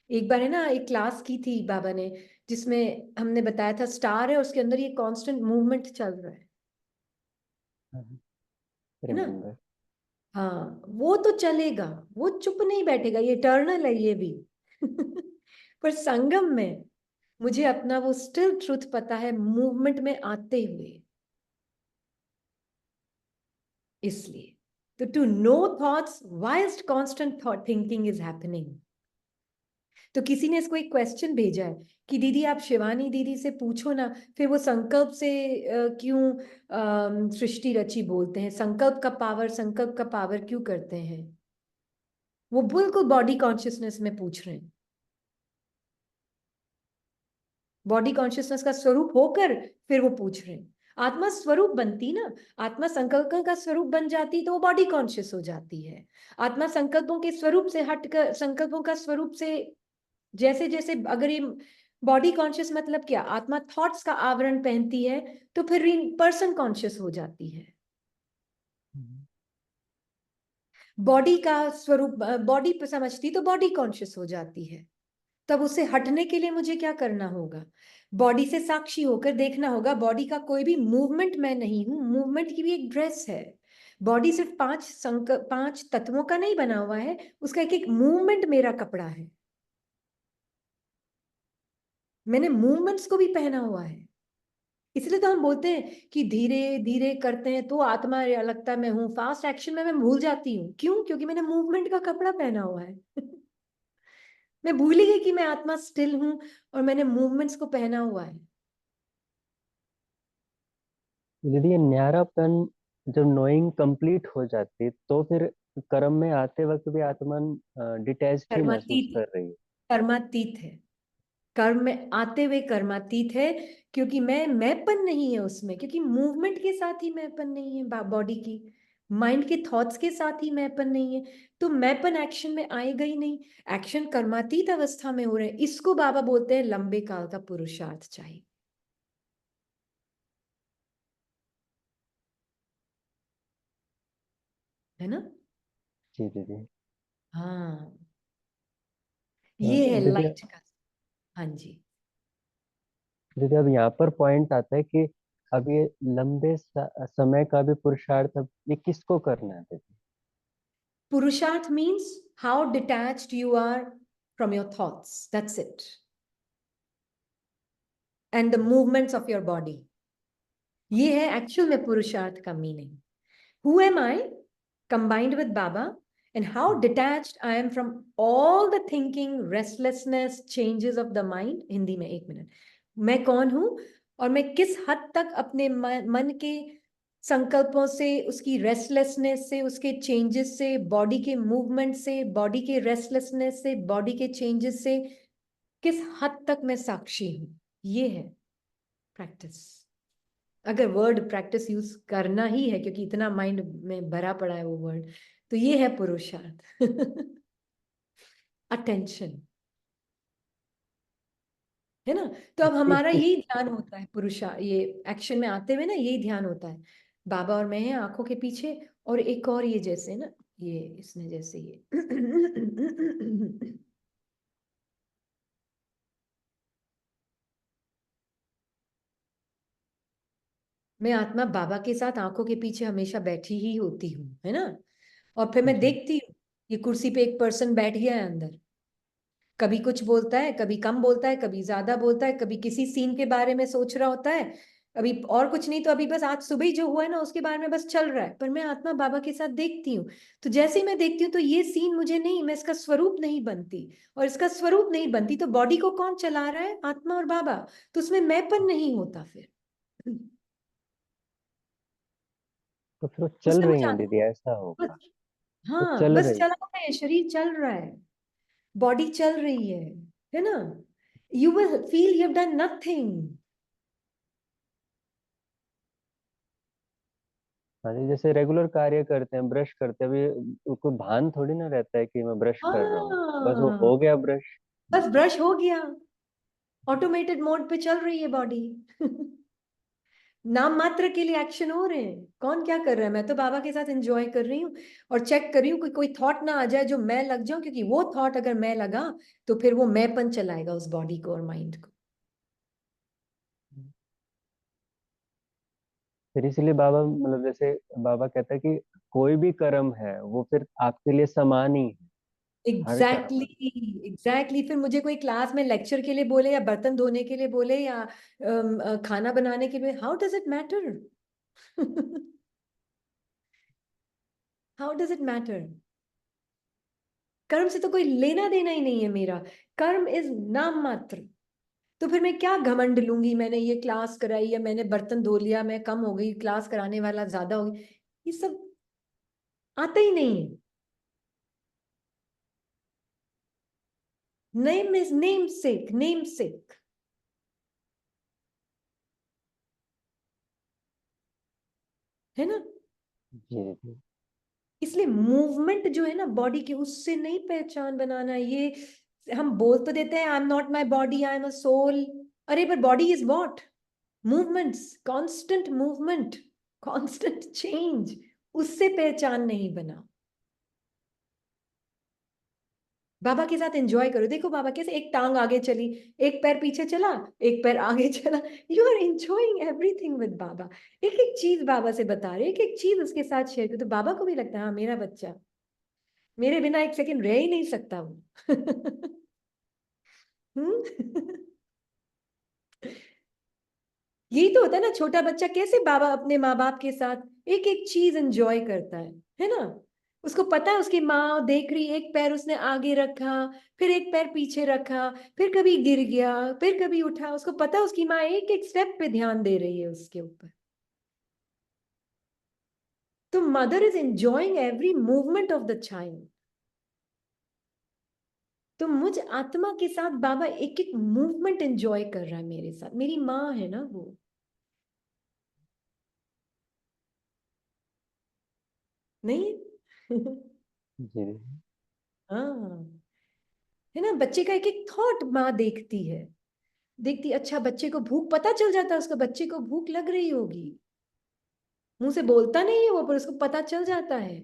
एक बार है ना, एक क्लास की थी बाबा ने, जिसमें हमने बताया था स्टार है, उसके अंदर ये कांस्टेंट मूवमेंट चल रहा है ना। रिमेम्बर। हाँ, वो तो चलेगा, वो चुप नहीं बैठेगा, ये इटर्नल है ये भी। पर संगम में मुझे अपना वो स्टिल ट्रुथ पता है, मूवमेंट में आते हुए। इसलिए तो to know thoughts whilst constant thought thinking is happening. तो किसी ने इसको एक क्वेश्चन भेजा है कि दीदी आप शिवानी दीदी से पूछो ना, फिर वो संकल्प से क्यों सृष्टि रची बोलते हैं, संकल्प का पावर क्यों करते हैं। वो बिल्कुल बॉडी कॉन्शियसनेस में पूछ रहे हैं, बॉडी कॉन्शियसनेस का स्वरूप होकर फिर वो पूछ रहे हैं। आत्मा स्वरूप बनती ना, आत्मा संकल्प का स्वरूप बन जाती तो वो बॉडी कॉन्शियस हो जाती है। आत्मा संकल्पों के स्वरूप से हटकर, संकल्पों का स्वरूप से, जैसे जैसे, अगर ये बॉडी कॉन्शियस मतलब क्या, आत्मा थॉट्स का आवरण पहनती है तो फिर पर्सन कॉन्शियस हो जाती है। बॉडी का स्वरूप बॉडी पर समझती तो बॉडी कॉन्शियस हो जाती है। तब उसे हटने के लिए मुझे क्या करना होगा, बॉडी से साक्षी होकर देखना होगा, बॉडी का कोई भी मूवमेंट मैं नहीं हूं, मूवमेंट की भी एक ड्रेस है। बॉडी सिर्फ पांच तत्वों का नहीं बना हुआ है, उसका एक एक मूवमेंट मेरा कपड़ा है। मैंने मूवमेंट्स को भी पहना हुआ है। इसलिए तो हम बोलते हैं कि धीरे धीरे करते हैं तो आत्मा लगता है मैं हूं, फास्ट एक्शन में मैं भूल जाती हूँ। क्यों? क्योंकि मैंने मूवमेंट का कपड़ा पहना हुआ है। मैं भूल ही गई कि मैं आत्मा स्टिल हूं और मैंने मूवमेंट्स को पहना हुआ है। दीदी ये न्यारापन जब नोइंग कंप्लीट हो जाती तो फिर कर्म में आते वक्त भी आत्मा डिटैच्ड ही महसूस कर्मातीत है, कर रही है। कर्मातीत है, कर्म में आते हुए कर्मातीत है। क्योंकि मैंपन नहीं है उसमें, क्योंकि मूवमेंट के साथ ही मैंपन नहीं है, बॉडी की, माइंड के थॉट्स के साथ ही मैंपन नहीं है। तो मैंपन एक्शन में आएगा ही नहीं। एक्शन कर्मातीत अवस्था में हो रहे हैं। इसको बाबा बोलते हैं लंबे काल का पुरुषार्थ चाहिए, है ना। जी दीदी। हाँ, ये है दीदी, लाइट का। हाँ जी। दीदी अब यहाँ पर पॉइंट आता है कि अब ये लंबे समय का भी पुरुषार्थ, अब ये किसको करना है दीदी? पुरुषार्थ means how detached you are from your thoughts, that's it, and the movements of your body. ये है एक्चुअल में पुरुषार्थ का meaning. Who am I combined with Baba, and how detached I am from all the thinking, restlessness, changes of the mind. Hindi में, एक मिनट, मैं कौन हूं और मैं किस हद तक अपने मन के संकल्पों से, उसकी रेस्टलेसनेस से, उसके चेंजेस से, बॉडी के मूवमेंट से, बॉडी के रेस्टलेसनेस से, बॉडी के चेंजेस से किस हद तक मैं साक्षी हूं। ये है प्रैक्टिस। अगर वर्ड प्रैक्टिस यूज करना ही है, क्योंकि इतना माइंड में भरा पड़ा है वो वर्ड, तो ये है पुरुषार्थ। अटेंशन, है ना। तो अब हमारा किस यही ध्यान होता है, ये एक्शन में आते हुए ना यही ध्यान होता है। बाबा और मैं हैं आंखों के पीछे, और एक और ये जैसे ना, ये इसने जैसे ये मैं आत्मा बाबा के साथ आंखों के पीछे हमेशा बैठी ही होती हूँ, है ना। और फिर मैं देखती हूँ ये कुर्सी पे एक पर्सन बैठ गया है अंदर, कभी कुछ बोलता है, कभी कम बोलता है, कभी ज्यादा बोलता है, कभी किसी सीन के बारे में सोच रहा होता है, अभी और कुछ नहीं तो अभी बस आज सुबह ही जो हुआ है ना उसके बारे में बस चल रहा है। पर मैं आत्मा बाबा के साथ देखती हूँ, तो जैसे ही मैं देखती हूँ तो ये सीन मुझे नहीं, मैं इसका स्वरूप नहीं बनती, और इसका स्वरूप नहीं बनती तो बॉडी को कौन चला रहा है, आत्मा और बाबा, तो उसमें मैंपन नहीं होता फिर। तो फिर वो चल उससे रही मुझे हैं दीदी, ऐसा होगा। बस, वो हाँ चल बस रही। चला है, शरीर चल रहा है, बॉडी चल रही है ना। You will feel you have done nothing. हाँ जी, जैसे रेगुलर कार्य करते हैं, ब्रश करते हैं, अभी उसको भान थोड़ी ना रहता है कि मैं ब्रश कर रहा हूँ, बस वो हाँ हो गया ब्रश। बस ब्रश हो गया, ऑटोमेटेड मोड पे चल रही है बॉडी। नाम मात्र के लिए एक्शन हो रहे हैं, कौन क्या कर रहा है, मैं तो बाबा के साथ एंजॉय कर रही हूँ और चेक कर रही हूँ कि कोई थॉट ना आ जाए जो मैं लग जाऊं, क्योंकि वो थॉट अगर मैं लगा तो फिर वो मैंपन चलाएगा उस बॉडी को और माइंड को। फिर इसीलिए बाबा मतलब जैसे बाबा कहता है कि कोई भी कर्म है वो फिर आपके लिए समान ही है, हर कर्म। एग्जैक्टली फिर मुझे कोई क्लास में लेक्चर के लिए बोले या बर्तन धोने के लिए बोले या खाना बनाने के लिए, how does it matter. How does it matter. कर्म से तो कोई लेना देना ही नहीं है मेरा, कर्म इज नाम मात्र। तो फिर मैं क्या घमंड लूंगी, मैंने ये क्लास कराई या मैंने बर्तन धो लिया, मैं कम हो गई, क्लास कराने वाला ज्यादा हो गई, ये सब आता ही नहीं है। Name is name sec, name सेक, है ना। जी जी। इसलिए मूवमेंट जो है ना बॉडी की, उससे नहीं पहचान बनाना। ये हम बोल तो देते हैं I am not my body, I am a soul, अरे पर body is what, movements, constant movement, constant change, उससे पहचान नहीं बना। बाबा के साथ एंजॉय करो, देखो बाबा कैसे एक टांग आगे चली, एक पैर पीछे चला, एक पैर आगे चला, you are enjoying everything with Baba. एक एक चीज बाबा से बता रहे, एक एक चीज उसके साथ शेयर करो, तो बाबा को भी लगता है हाँ मेरा बच्चा मेरे बिना एक सेकंड रह ही नहीं सकता वो। हम्म। यही तो होता है ना, छोटा बच्चा कैसे बाबा अपने माँ बाप के साथ एक एक चीज एंजॉय करता है ना। उसको पता है उसकी माँ देख रही, एक पैर उसने आगे रखा, फिर एक पैर पीछे रखा, फिर कभी गिर गया, फिर कभी उठा, उसको पता है उसकी माँ एक एक स्टेप पे ध्यान दे रही है उसके ऊपर। तो mother is enjoying every movement of the child. तो मुझ आत्मा के साथ बाबा एक एक मूवमेंट एंजॉय कर रहा है मेरे साथ, मेरी माँ है ना वो। नहीं है? जी हाँ, है ना। बच्चे का एक एक थॉट माँ देखती है, देखती, अच्छा बच्चे को भूख, पता चल जाता है उसको, बच्चे को भूख लग रही होगी, मुंह से बोलता नहीं है वो पर उसको पता चल जाता है।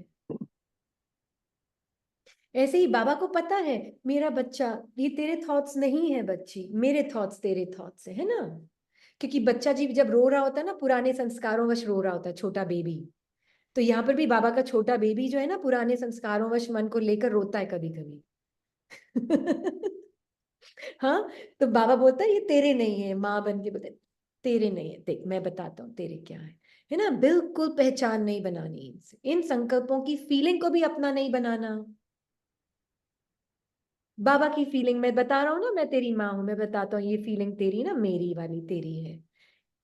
ऐसे ही बाबा को पता है मेरा बच्चा, ये तेरे थॉट्स नहीं है बच्ची, मेरे थॉट्स तेरे थॉट्स है ना। क्योंकि बच्चा जी जब रो रहा होता है ना, पुराने संस्कारों वश रो रहा होता है, छोटा बेबी, तो यहाँ पर भी बाबा का छोटा बेबी जो है ना पुराने संस्कारों वश मन को लेकर रोता है कभी कभी। हाँ, तो बाबा बोलता है ये तेरे नहीं है, माँ बन के बोलते तेरे नहीं है, देख मैं बताता हूँ तेरे क्या है ना। बिल्कुल पहचान नहीं बनानी इनसे, इन संकल्पों की फीलिंग को भी अपना नहीं बनाना। बाबा की फीलिंग मैं बता रहा हूँ ना, मैं तेरी माँ हूं, मैं बताता हूँ ये फीलिंग तेरी ना, मेरी वाली तेरी है।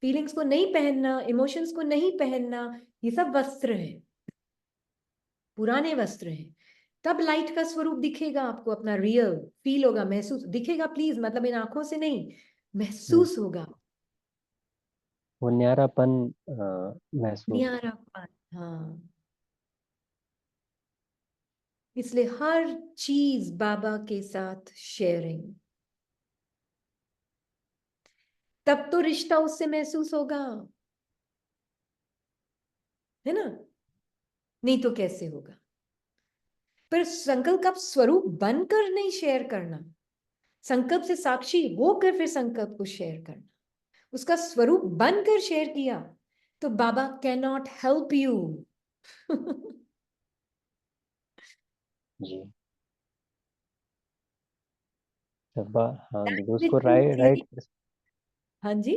फीलिंग्स को नहीं पहनना, इमोशंस को नहीं पहनना, ये सब वस्त्र है, पुराने वस्त्र हैं। तब लाइट का स्वरूप दिखेगा आपको, अपना रियल फील होगा, महसूस दिखेगा, प्लीज मतलब इन आंखों से नहीं, जी। महसूस होगा। वो न्यारापन महसूस हो। न्यारापन, हाँ। इसलिए हर चीज बाबा के साथ शेयरिंग, तब तो रिश्ता उससे महसूस होगा, है ना। नहीं तो कैसे होगा। पर संकल्प का स्वरूप बनकर नहीं शेयर करना, संकल्प से साक्षी होकर फिर संकल्प को शेयर करना, उसका स्वरूप बनकर शेयर किया, तो बाबा कैन नॉट हेल्प यू। जी। हाँ दीदी, उसको लिटरली। राइट। हाँ जी,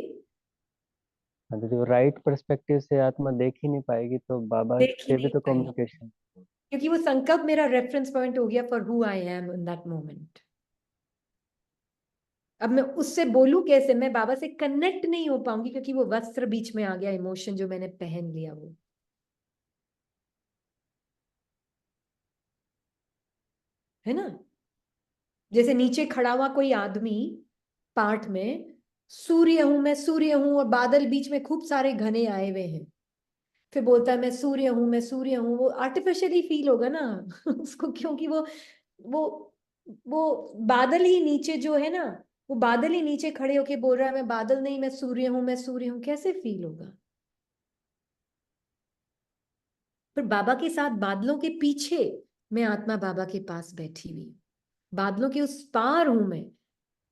हाँ दीदी, वो राइट पर्सपेक्टिव से आत्मा देख ही नहीं पाएगी, तो बाबा देख ही से भी नहीं तो पाई, कम्युनिकेशन। क्योंकि वो संकल्प मेरा रेफरेंस पॉइंट हो गया for who I am in that moment. अब मैं उससे बोलूं कैसे? मैं बाबा से कनेक्ट नहीं हो पाऊंगी, क्योंकि वो वस्त्र बीच में आ गया, इमोशन जो मैंने पहन लिया वो, है ना। जैसे नीचे खड़ा हुआ कोई आदमी पाठ में, सूर्य हूं मैं, सूर्य हूं, और बादल बीच में खूब सारे घने आए हुए हैं, फिर बोलता है मैं सूर्य हूं, मैं सूर्य हूं, वो आर्टिफिशियली फील होगा ना। उसको, क्योंकि वो वो बादल ही नीचे जो है ना, वो बादल ही नीचे खड़े होके बोल रहा है मैं बादल नहीं, मैं सूर्य हूं, मैं सूर्य हूं, कैसे फील होगा? पर बाबा के साथ बादलों के पीछे मैं आत्मा बाबा के पास बैठी हुई हूँ। बादलों के उस पार हूं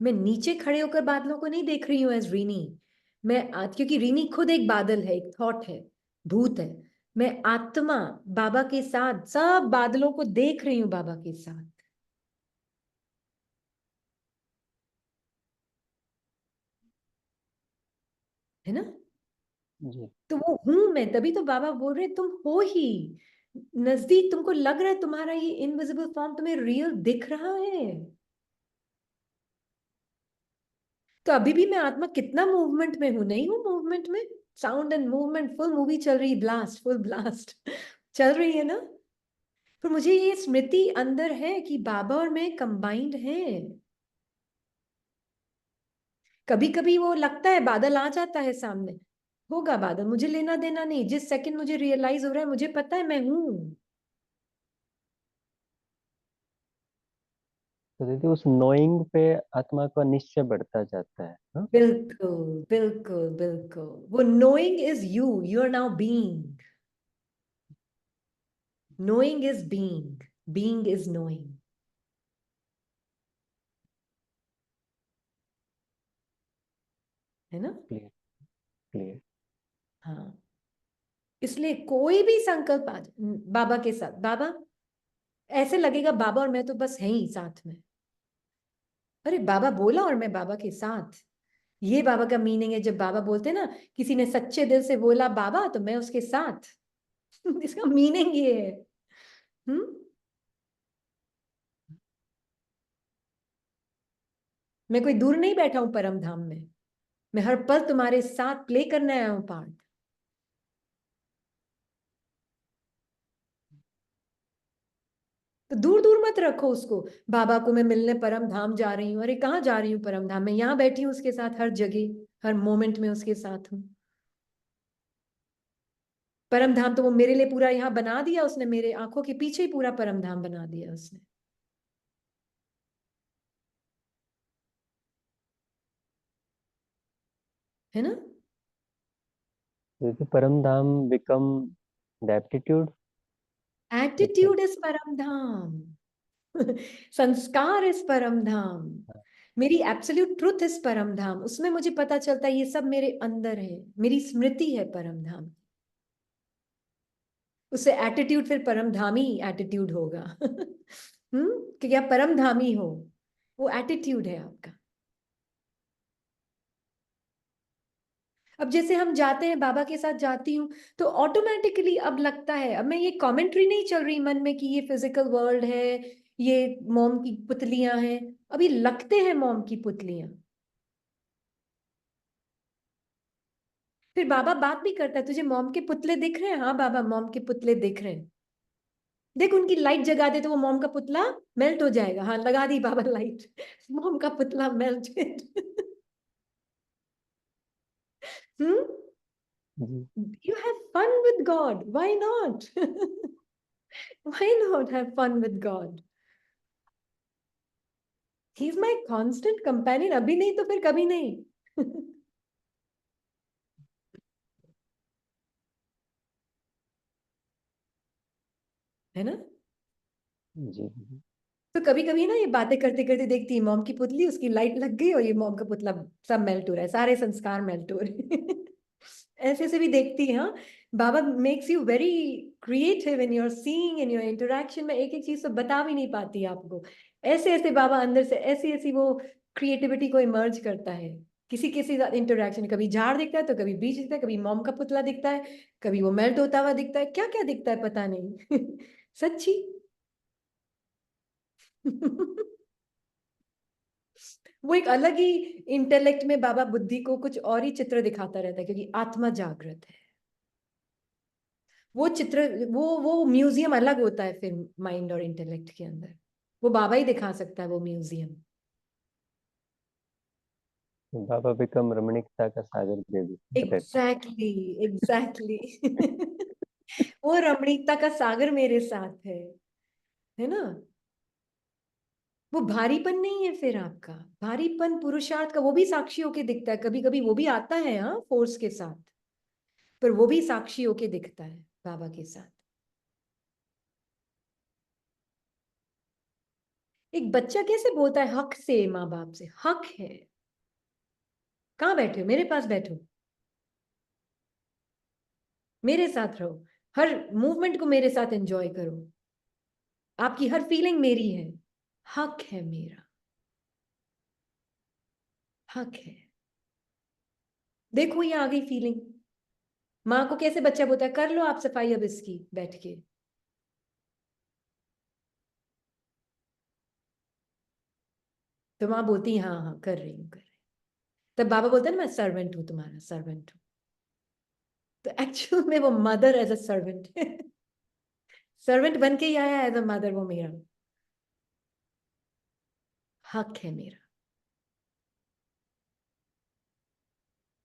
मैं नीचे खड़े होकर बादलों को नहीं देख रही हूं एज रीनी। क्योंकि रीनी खुद एक बादल है, एक थॉट है, भूत है। मैं आत्मा बाबा के साथ सब बादलों को देख रही हूं, बाबा के साथ, है ना। जी। तो वो हूं मैं, तभी तो बाबा बोल रहे तुम हो ही नजदीक, तुमको लग रहा है तुम्हारा ये इनविजिबल फॉर्म तुम्हें रियल दिख रहा है। तो अभी भी मैं आत्मा कितना मूवमेंट में हूं, नहीं हूं मूवमेंट में? Sound and movement, full movie चल रही, ब्लास्ट, फुल ब्लास्ट चल रही है ना। पर मुझे ये स्मृति अंदर है कि बाबा और मैं कंबाइंड हैं। कभी कभी वो लगता है बादल आ जाता है सामने, होगा बादल, मुझे लेना देना नहीं, जिस सेकंड मुझे रियलाइज हो रहा है, मुझे पता है मैं हूं। तो दीदी, उस नोइंग पे आत्मा का निश्चय बढ़ता जाता है, हाँ। बिल्कुल बिल्कुल बिल्कुल, वो knowing is you are now being, knowing is being is knowing, है ना। Clear, clear. हाँ, इसलिए कोई भी संकल्प आ जाए बाबा के साथ, बाबा, ऐसे लगेगा बाबा और मैं तो बस हैं ही साथ में। अरे बाबा बोला और मैं बाबा के साथ, ये बाबा का मीनिंग है। जब बाबा बोलते हैं ना, किसी ने सच्चे दिल से बोला बाबा तो मैं उसके साथ। इसका मीनिंग ये है। हम्म। मैं कोई दूर नहीं बैठा हूं परम धाम में, मैं हर पल तुम्हारे साथ प्ले करने आया हूं पार्ट। तो दूर दूर मत रखो उसको, बाबा को मैं मिलने परम धाम जा रही हूँ, अरे कहाँ जा रही हूँ परम धाम, मैं यहाँ बैठी हूँ उसके साथ, हर जगह हर मोमेंट में उसके साथ हूँ। परम धाम तो वो मेरे लिए पूरा यहाँ बना दिया उसने, मेरे आंखों के पीछे ही पूरा परम धाम बना दिया उसने, है ना। तो दीदी, Param Dham become the aptitude. Attitude is Param Dham. संस्कार इस परम धाम, मेरी एब्सोल्यूट ट्रुथ इस परम धाम, उसमें मुझे पता चलता है ये सब मेरे अंदर है, मेरी स्मृति है परम धाम। उससे एटीट्यूड फिर परम धामी एटीट्यूड होगा। कि क्या परम धामी हो, वो एटीट्यूड है आपका। अब जैसे हम जाते हैं, बाबा के साथ जाती हूँ, तो ऑटोमेटिकली अब लगता है, अब मैं ये कमेंट्री नहीं चल रही मन में कि ये फिजिकल वर्ल्ड है, ये मोम की पुतलियां हैं, अभी लगते हैं मोम की पुतलियां। फिर बाबा बात भी करता है, तुझे मॉम के पुतले दिख रहे हैं? हाँ बाबा, मॉम के पुतले दिख रहे हैं। देख उनकी लाइट जगा दे तो वो मॉम का पुतला मेल्ट हो जाएगा। हाँ लगा दी बाबा लाइट। मॉम का पुतला मेल्ट। हम्म। जी। You have fun with God. Why not? Why not have fun with God? He's my constant companion. अभी नहीं तो फिर कभी नहीं। है ना। जी। तो कभी कभी ना ये बातें करते करते देखती है मॉम की पुतली, उसकी लाइट लग गई और ये मॉम का पुतला सब मेल्ट हो रहा है, सारे संस्कार मेल्ट हो रहे हैं। ऐसे से भी देखती है। हाँ, Baba makes you very creative in your seeing, in your interaction में। एक एक चीज तो बता भी नहीं पाती आपको। ऐसे ऐसे बाबा अंदर से ऐसी ऐसी वो क्रिएटिविटी को इमर्ज करता है। किसी किसी साथ इंटरेक्शन, कभी झाड़ दिखता है तो कभी बीज दिखता है, कभी मोम का पुतला दिखता है, कभी वो मेल्ट होता हुआ दिखता है, क्या क्या दिखता है पता नहीं। सच्ची। वो एक अलग ही इंटेलेक्ट में बाबा बुद्धि को कुछ और ही चित्र दिखाता रहता है, क्योंकि आत्मा जागृत है। वो चित्र, वो म्यूजियम अलग होता है फिर माइंड और इंटेलेक्ट के अंदर। वो बाबा ही दिखा सकता है वो म्यूजियम। बाबा बिकम रमणीकता का सागर देवी रहते। Exactly, exactly. वो रमणीकता का सागर मेरे साथ है ना। वो भारीपन नहीं है फिर आपका, भारीपन पुरुषार्थ का वो भी साक्षी होके दिखता है। कभी कभी वो भी आता है, हाँ, फोर्स के साथ, पर वो भी साक्षी होके दिखता है बाबा के साथ। एक बच्चा कैसे बोलता है हक से, माँ बाप से हक है। कहाँ बैठे हो, मेरे पास बैठो, मेरे साथ रहो, हर मूवमेंट को मेरे साथ एंजॉय करो, आपकी हर फीलिंग मेरी है, हक है मेरा, हक है। देखो ये आ गई फीलिंग। माँ को कैसे बच्चा बोलता है कर लो आप सफाई अब इसकी बैठ के। तो माँ बोलती है हाँ हाँ कर रही हूँ, कर रही हूँ। तब बाबा बोलता है ना मैं सर्वेंट हूं, तुम्हारा सर्वेंट हूँ। तो एक्चुअल में वो मदर एज अ सर्वेंट है। सर्वेंट बन के ही आया एज अ मदर, वो मेरा हक है मेरा।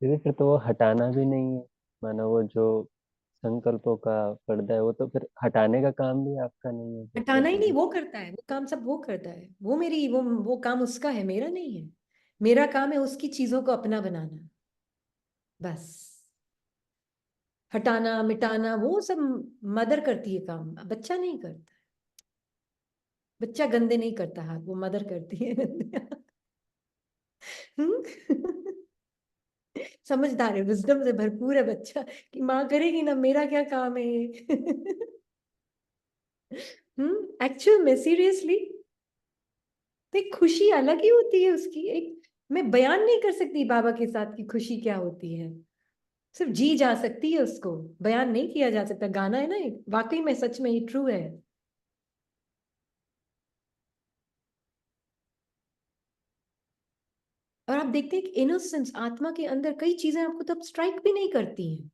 दीदी फिर तो वो हटाना भी नहीं है, माना वो जो संकल्पों का पर्दा है वो तो फिर हटाने का काम भी आपका नहीं है फिर तो हटाना ही नहीं, दीदी। वो करता है, वो काम सब वो करता है। वो मेरी वो काम उसका है, मेरा नहीं है। मेरा काम है उसकी चीजों को अपना बनाना, बस। हटाना मिटाना वो सब मदर करती है काम, बच्चा नहीं करता। बच्चा गंदे नहीं करता हाथ, वो मदर करती है गंदे हाथ। समझदार है, विजडम से भरपूर है बच्चा, कि माँ करेगी ना, मेरा क्या काम है ये। एक्चुअल में सीरियसली, तो एक खुशी अलग ही होती है उसकी। एक मैं बयान नहीं कर सकती बाबा के साथ की खुशी क्या होती है। सिर्फ जी जा सकती है उसको, बयान नहीं किया जा सकता। गाना है ना एक, वाकई में सच में ये ट्रू है। और आप देखते हैं कि इनोसेंस, आत्मा के अंदर कई चीजें आपको तब स्ट्राइक भी नहीं करती हैं।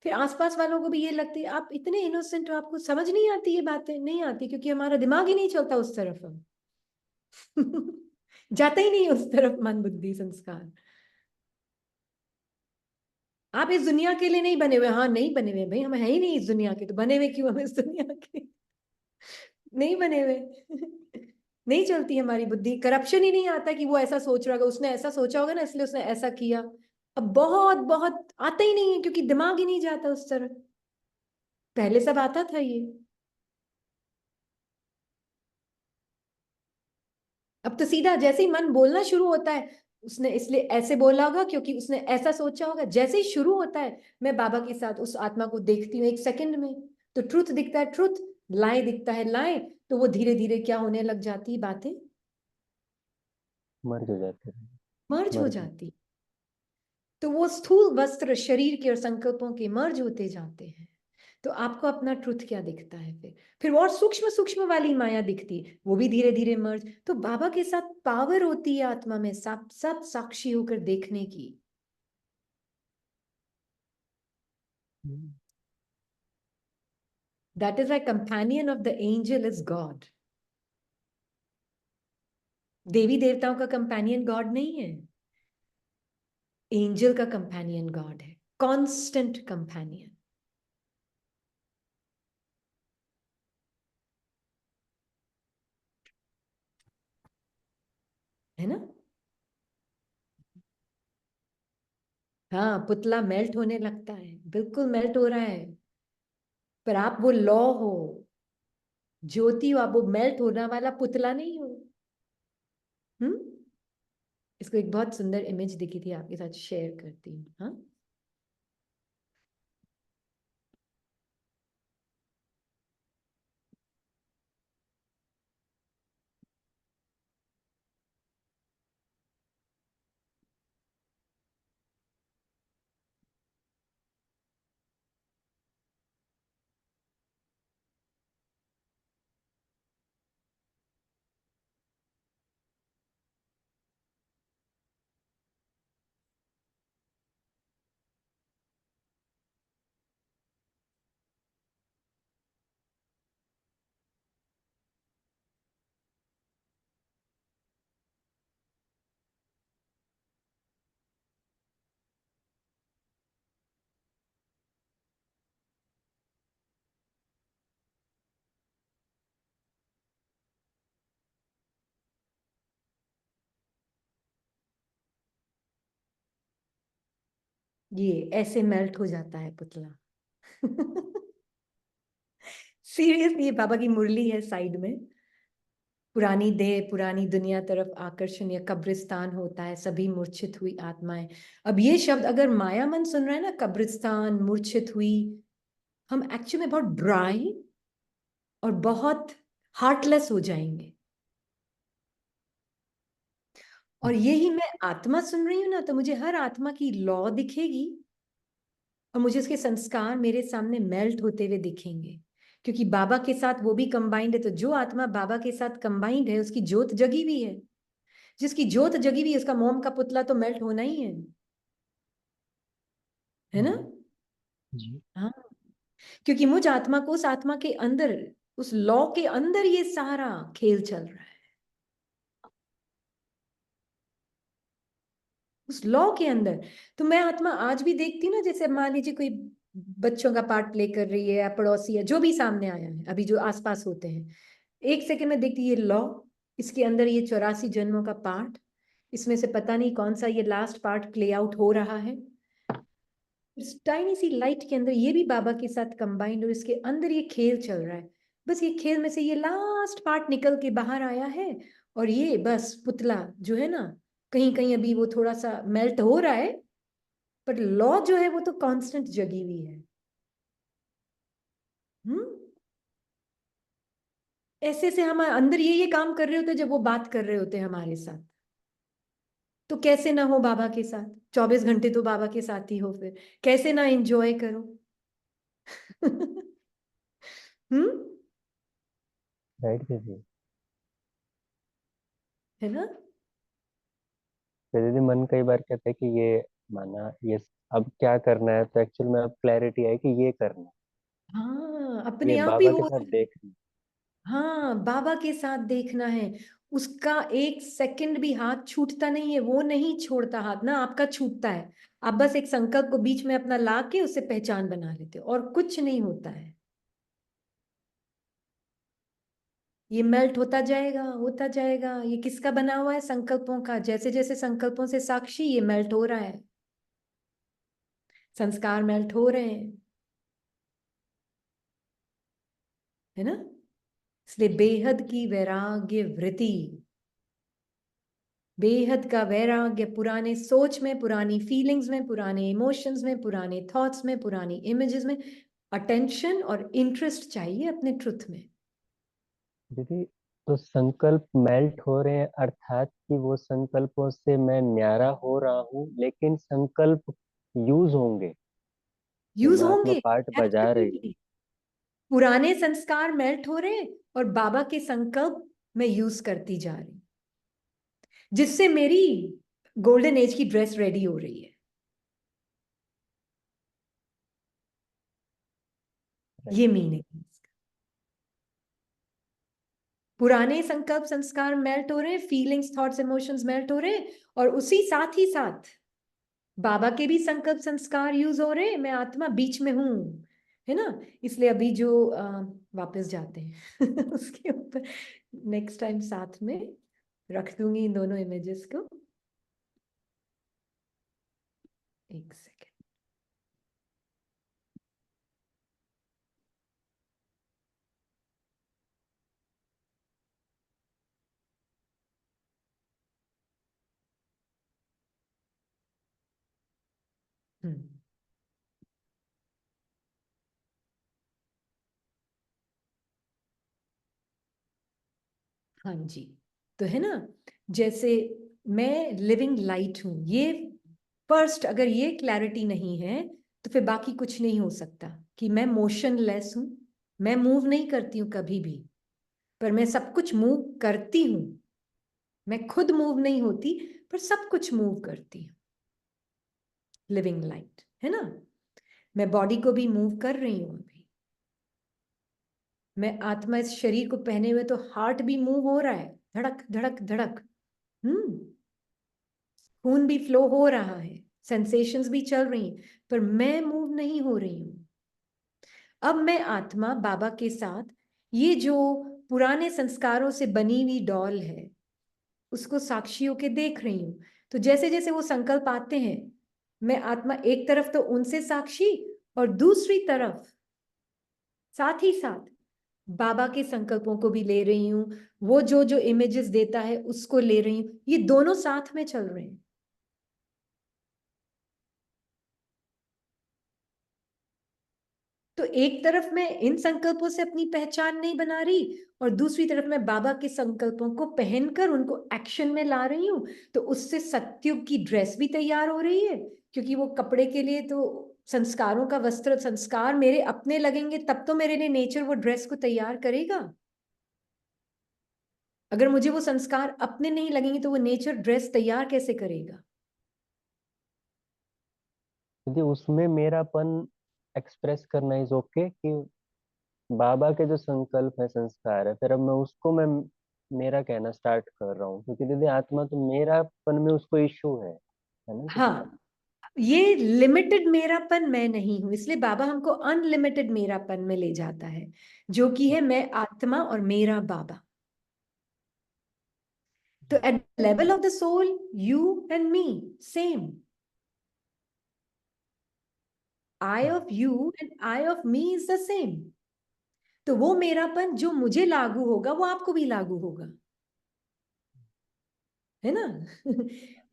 फिर आसपास वालों को भी ये लगती है आप इतने इनोसेंट हो, आपको समझ नहीं आती ये बातें। नहीं आती क्योंकि हमारा दिमाग ही नहीं चलता उस तरफ। हम जाता ही नहीं उस तरफ, मन बुद्धि संस्कार। आप इस दुनिया के लिए नहीं बने हुए। हाँ नहीं बने हुए भाई, हम है ही नहीं इस दुनिया के, तो बने हुए क्यों हम इस दुनिया के। नहीं बने हुए। नहीं चलती हमारी बुद्धि, करप्शन ही नहीं आता कि वो ऐसा सोच रहा होगा, उसने ऐसा सोचा होगा ना इसलिए उसने ऐसा किया। अब बहुत बहुत आता ही नहीं है क्योंकि दिमाग ही नहीं जाता उस तरफ। पहले सब आता था ये। अब तो सीधा जैसे ही मन बोलना शुरू होता है, उसने इसलिए ऐसे बोला होगा क्योंकि उसने ऐसा सोचा होगा। जैसे ही शुरू होता है, मैं बाबा के साथ उस आत्मा को देखती हूँ एक सेकंड में, तो ट्रुथ दिखता है ट्रुथ, लाए दिखता है लाए। तो वो धीरे धीरे क्या होने लग जाती है, बातें मर्ज हो जाते हैं। मर्ज हो मर्ज। जाती। तो वो स्थूल वस्त्र शरीर के और संकल्पों के मर्ज होते जाते हैं। तो आपको अपना ट्रुथ क्या दिखता है फिर और सूक्ष्म सूक्ष्म वाली माया दिखती है, वो भी धीरे धीरे मर्ज। तो बाबा के साथ पावर होती है आत्मा में, सब सब साक्षी होकर देखने की। That is a companion of the angel is God. देवी देवताओं का कंपेनियन गॉड नहीं है, एंजल का कंपेनियन गॉड है, कांस्टेंट कंपेनियन, है ना। हाँ, पुतला मेल्ट होने लगता है, बिल्कुल मेल्ट हो रहा है, पर आप वो लॉ हो, ज्योति हो, आप वो मेल्ट होने वाला पुतला नहीं हो। हम्म इसको एक बहुत सुंदर इमेज दिखी थी, आपके साथ शेयर करती हूँ। हाँ, ये ऐसे मेल्ट हो जाता है पुतला। सीरियसली, ये बाबा की मुरली है साइड में। पुरानी देह पुरानी दुनिया तरफ आकर्षण या कब्रिस्तान होता है, सभी मूर्छित हुई आत्माएं। अब ये शब्द अगर माया मन सुन रहा है ना, कब्रिस्तान, मूर्छित हुई, हम एक्चुअली में बहुत ड्राई और बहुत हार्टलेस हो जाएंगे। और यही मैं आत्मा सुन रही हूं ना, तो मुझे हर आत्मा की लॉ दिखेगी और मुझे उसके संस्कार मेरे सामने मेल्ट होते हुए दिखेंगे, क्योंकि बाबा के साथ वो भी कंबाइंड है। तो जो आत्मा बाबा के साथ कंबाइंड है उसकी ज्योत जगी हुई है। जिसकी ज्योत जगी हुई है उसका मोम का पुतला तो मेल्ट होना ही है ना? जी। हाँ, क्योंकि मुझ आत्मा को उस आत्मा के अंदर, उस लॉ के अंदर ये सारा खेल चल रहा है, उस लॉ के अंदर। तो मैं आत्मा आज भी देखती हूँ ना, जैसे मान लीजिए कोई बच्चों का पार्ट प्ले कर रही है या पड़ोसी है, जो भी सामने आया है अभी जो आसपास होते हैं, एक सेकंड में देखती ये लॉ, इसके अंदर ये 84 जन्मों का पार्ट, इसमें से पता नहीं कौन सा ये लास्ट पार्ट प्ले आउट हो रहा है इस टाइनी सी लाइट के अंदर। ये भी बाबा के साथ कंबाइंड और इसके अंदर ये खेल चल रहा है। बस ये खेल में से ये लास्ट पार्ट निकल के बाहर आया है, और ये बस पुतला जो है ना, कहीं कहीं अभी वो थोड़ा सा मेल्ट हो रहा है, पर लॉ जो है वो तो कांस्टेंट जगी हुई है। हम्म, ऐसे से हम अंदर ये काम कर रहे होते जब वो बात कर रहे होते हैं हमारे साथ। तो कैसे ना हो बाबा के साथ, 24 घंटे तो बाबा के साथ ही हो, फिर कैसे ना एंजॉय करो। हम्म, राइट दीदी। है ना? तो दीदी मन कई बार कहते हैं कि ये माना, ये अब क्या करना है, तो एक्चुअल में अब क्लैरिटी है कि ये करना है, हाँ, ये अपने आप ही बाबा के हो साथ रहा है। देखना हाँ, बाबा के साथ देखना है। उसका एक सेकंड भी हाथ छूटता नहीं है, वो नहीं छोड़ता हाथ ना, आपका छूटता है। आप बस एक संकल्प को बीच में अपना ला के उससे पहचान बना लेते हो, और कुछ नहीं होता है। ये मेल्ट होता जाएगा, होता जाएगा। ये किसका बना हुआ है? संकल्पों का। जैसे जैसे संकल्पों से साक्षी, ये मेल्ट हो रहा है, संस्कार मेल्ट हो रहे हैं, है ना? इसलिए बेहद की वैराग्य वृत्ति, बेहद का वैराग्य पुराने सोच में, पुरानी फीलिंग्स में, पुराने इमोशंस में, पुराने थॉट्स में, पुरानी इमेजेस में अटेंशन और इंटरेस्ट चाहिए अपने ट्रुथ में। दीदी। तो संकल्प मेल्ट हो रहे हैं, अर्थात कि वो संकल्पों से मैं न्यारा हो रहा हूँ, लेकिन संकल्प यूज होंगे, यूज परमात्मा होंगे, पार्ट बजा रही है। एब्सोल्युटली। पुराने संस्कार मेल्ट हो रहे हैं और बाबा के संकल्प मैं यूज करती जा रही, जिससे मेरी गोल्डन एज की ड्रेस रेडी हो रही है। राइट। ये मीनिंग है इसका। पुराने संकल्प संस्कार मेल्ट हो रहे हैं, फीलिंग्स थॉट्स इमोशंस मेल्ट हो रहे हैं, और उसी साथ ही साथ बाबा के भी संकल्प संस्कार यूज हो रहे हैं। मैं आत्मा बीच में हूं, है ना? इसलिए अभी जो वापस जाते हैं उसके ऊपर नेक्स्ट टाइम साथ में रख दूंगी इन दोनों इमेजेस को। एक सेकेंड। हाँ जी, तो है ना, जैसे मैं लिविंग लाइट हूं, ये फर्स्ट अगर ये क्लैरिटी नहीं है तो फिर बाकी कुछ नहीं हो सकता, कि मैं मोशनलेस हूं, मैं मूव नहीं करती हूं कभी भी, पर मैं सब कुछ मूव करती हूं। मैं खुद मूव नहीं होती पर सब कुछ मूव करती हूं। लिविंग लाइट है ना, मैं बॉडी को भी मूव कर रही हूं अभी। मैं आत्मा इस शरीर को पहने हुए, तो हार्ट भी मूव हो रहा है, धड़क धड़क धड़क। खून भी फ्लो हो रहा है, सेंसेशंस भी चल रही हैं, पर मैं मूव नहीं हो रही हूं। अब मैं आत्मा बाबा के साथ, ये जो पुराने संस्कारों से बनी हुई डॉल है, उसको साक्षी होके देख रही हूं। तो जैसे जैसे वो संकल्प आते हैं, मैं आत्मा एक तरफ तो उनसे साक्षी, और दूसरी तरफ साथ ही साथ बाबा के संकल्पों को भी ले रही हूं। वो जो जो इमेजेस देता है उसको ले रही हूं, ये दोनों साथ में चल रहे हैं। तो एक तरफ मैं इन संकल्पों से अपनी पहचान नहीं बना रही, और दूसरी तरफ मैं बाबा के संकल्पों को पहनकर उनको एक्शन में ला रही हूं। तो उससे सत्युग की ड्रेस भी तैयार हो रही है, क्योंकि वो कपड़े के लिए तो संस्कारों का वस्त्र, संस्कार मेरे अपने लगेंगे, तब तो मेरे लिए नेचर वो ड्रेस को तैयार करेगा। अगर मुझे वो संस्कार अपने नहीं लगेंगे तो वो नेचर ड्रेस तैयार कैसे करेगा? यदि उसमें मेरापन एक्सप्रेस करना इज ओके, कि बाबा के जो संकल्प है, संस्कार है, फिर अब मैं मेरा कहना स्टार्ट कर रहा हूँ, क्योंकि दीदी आत्मा तो मेरापन में उसको इश्यू है ना दीदी? हाँ, ये लिमिटेड मेरापन मैं नहीं हूं, इसलिए बाबा हमको अनलिमिटेड मेरापन में ले जाता है, जो कि है मैं आत्मा और मेरा बाबा। तो at level of the soul, you and me same. I of you and I of me is the same. तो वो मेरापन जो मुझे लागू होगा वो आपको भी लागू होगा, है ना?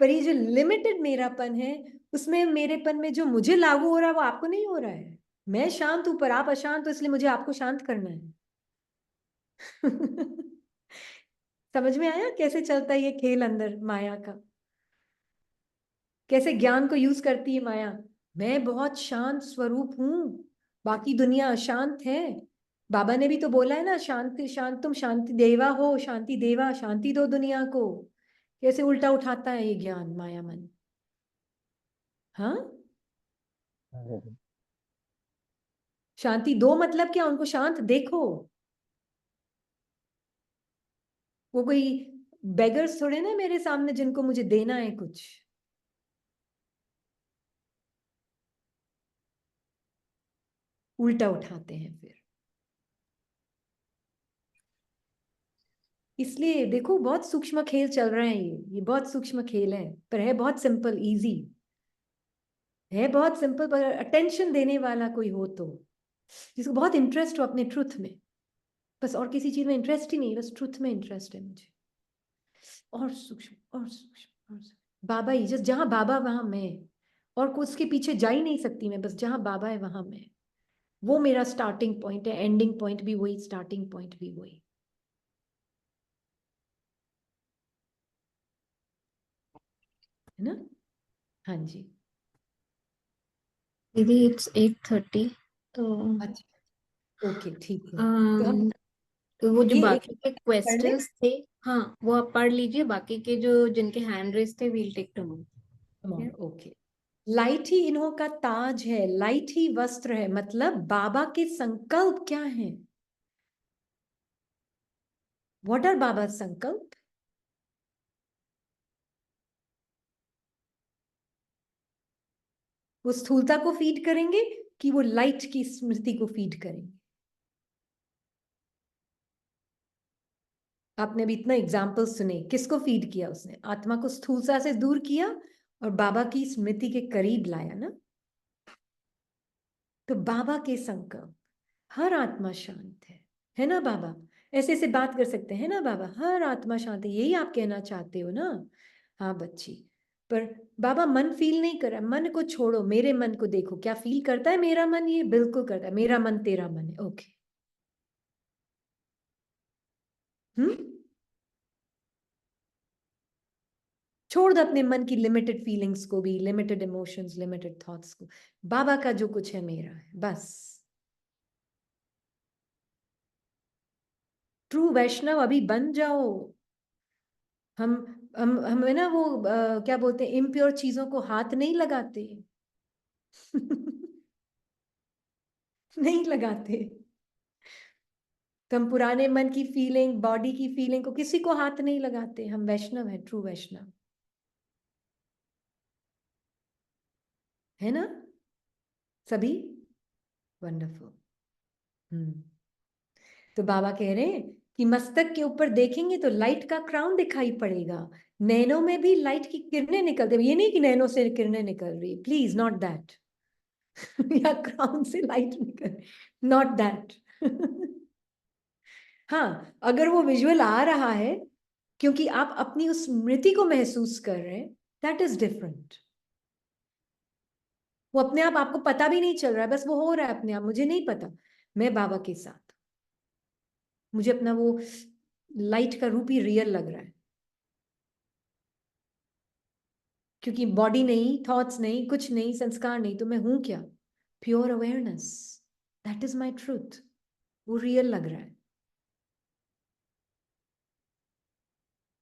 पर ये जो लिमिटेड मेरापन है, उसमें मेरेपन में जो मुझे लागू हो रहा है वो आपको नहीं हो रहा है। मैं शांत हूं पर आप अशांत हो, इसलिए मुझे आपको शांत करना है। समझ में आया कैसे चलता है ये खेल अंदर माया का? कैसे ज्ञान को यूज करती है माया। मैं बहुत शांत स्वरूप हूं, बाकी दुनिया अशांत है। बाबा ने भी तो बोला है ना, शांति शांत, तुम शांति देवा हो, शांति देवा, शांति दो दुनिया को। कैसे उल्टा उठाता है ये ज्ञान माया मन। हाँ, हाँ दीदी। शांति दो मतलब क्या? उनको शांत देखो। वो कोई बेगर्स थोड़े ना मेरे सामने जिनको मुझे देना है कुछ। उल्टा उठाते हैं फिर। इसलिए देखो, बहुत सूक्ष्म खेल चल रहा है ये बहुत सूक्ष्म खेल है, पर है बहुत सिंपल, इजी है, बहुत सिंपल। पर अटेंशन देने वाला कोई हो तो, जिसको बहुत इंटरेस्ट हो अपने ट्रुथ में, बस और किसी चीज में इंटरेस्ट ही नहीं, बस ट्रुथ में इंटरेस्ट है मुझे। और सूक्ष्म और सूक्ष्म और सूक्ष्म। बाबा ही, जस्ट जहां बाबा वहां मैं, और उसके पीछे जा ही नहीं सकती मैं, बस जहां बाबा है वहां मैं। वो मेरा स्टार्टिंग पॉइंट है, एंडिंग पॉइंट भी वही, स्टार्टिंग पॉइंट भी वही, है ना? हाँ जी। दीदी इट्स 8:30, तो अच्छा, ओके, ठीक है। तो हम अम, तो वो जो ये एक बाकी के पढ़ लें। क्वेश्चंस थे, हाँ वो आप पढ़ लीजिए, बाकी के जो जिनके हैंड रेस थे we'll take tomorrow. Okay. Light ही इन्हों का ताज है, लाइट ही वस्त्र है, मतलब बाबा के संकल्प क्या है? व्हाट आर बाबा संकल्प? वो स्थूलता को फीड करेंगे कि वो लाइट की स्मृति को फीड करेंगे? आपने अभी इतना एग्जाम्पल सुने, किसको फीड किया उसने? आत्मा को स्थूलता से दूर किया और बाबा की स्मृति के करीब लाया ना। तो बाबा के संकल्प, हर आत्मा शांत है ना बाबा? ऐसे ऐसे बात कर सकते हैं ना बाबा, हर आत्मा शांत है, यही आप कहना चाहते हो ना? हाँ बच्ची, पर बाबा मन फील नहीं कर रहा है, मन को छोड़ो, मेरे मन को देखो, क्या फील करता है मेरा मन? ये बिल्कुल करता है, मेरा मन तेरा मन है। ओके, छोड़ दो अपने मन की लिमिटेड फीलिंग्स को भी, लिमिटेड इमोशंस, लिमिटेड थॉट्स को। बाबा का जो कुछ है मेरा है, बस। ट्रू वैष्णव अभी बन जाओ। हम है ना वो क्या बोलते हैं, इम्प्योर चीजों को हाथ नहीं लगाते। नहीं लगाते। तो हम पुराने मन की फीलिंग, बॉडी की फीलिंग को किसी को हाथ नहीं लगाते। हम वैष्णव है, ट्रू वैष्णव है ना सभी। वंडरफुल। तो बाबा कह रहे हैं कि मस्तक के ऊपर देखेंगे तो लाइट का क्राउन दिखाई पड़ेगा, नैनों में भी लाइट की किरणें निकलती है। ये नहीं कि नैनों से किरणें निकल रही, प्लीज, नॉट दैट। या क्राउन से लाइट निकल, नॉट दैट। हाँ, अगर वो विजुअल आ रहा है क्योंकि आप अपनी उस स्मृति को महसूस कर रहे हैं, दैट इज डिफरेंट। वो अपने आप आपको पता भी नहीं चल रहा है, बस वो हो रहा है अपने आप, मुझे नहीं पता। मैं बाबा के साथ, मुझे अपना वो लाइट का रूप ही रियल लग रहा है, क्योंकि बॉडी नहीं, थॉट्स नहीं, कुछ नहीं, संस्कार नहीं, तो मैं हूं क्या? Pure awareness, that is my truth. वो रियल लग रहा है।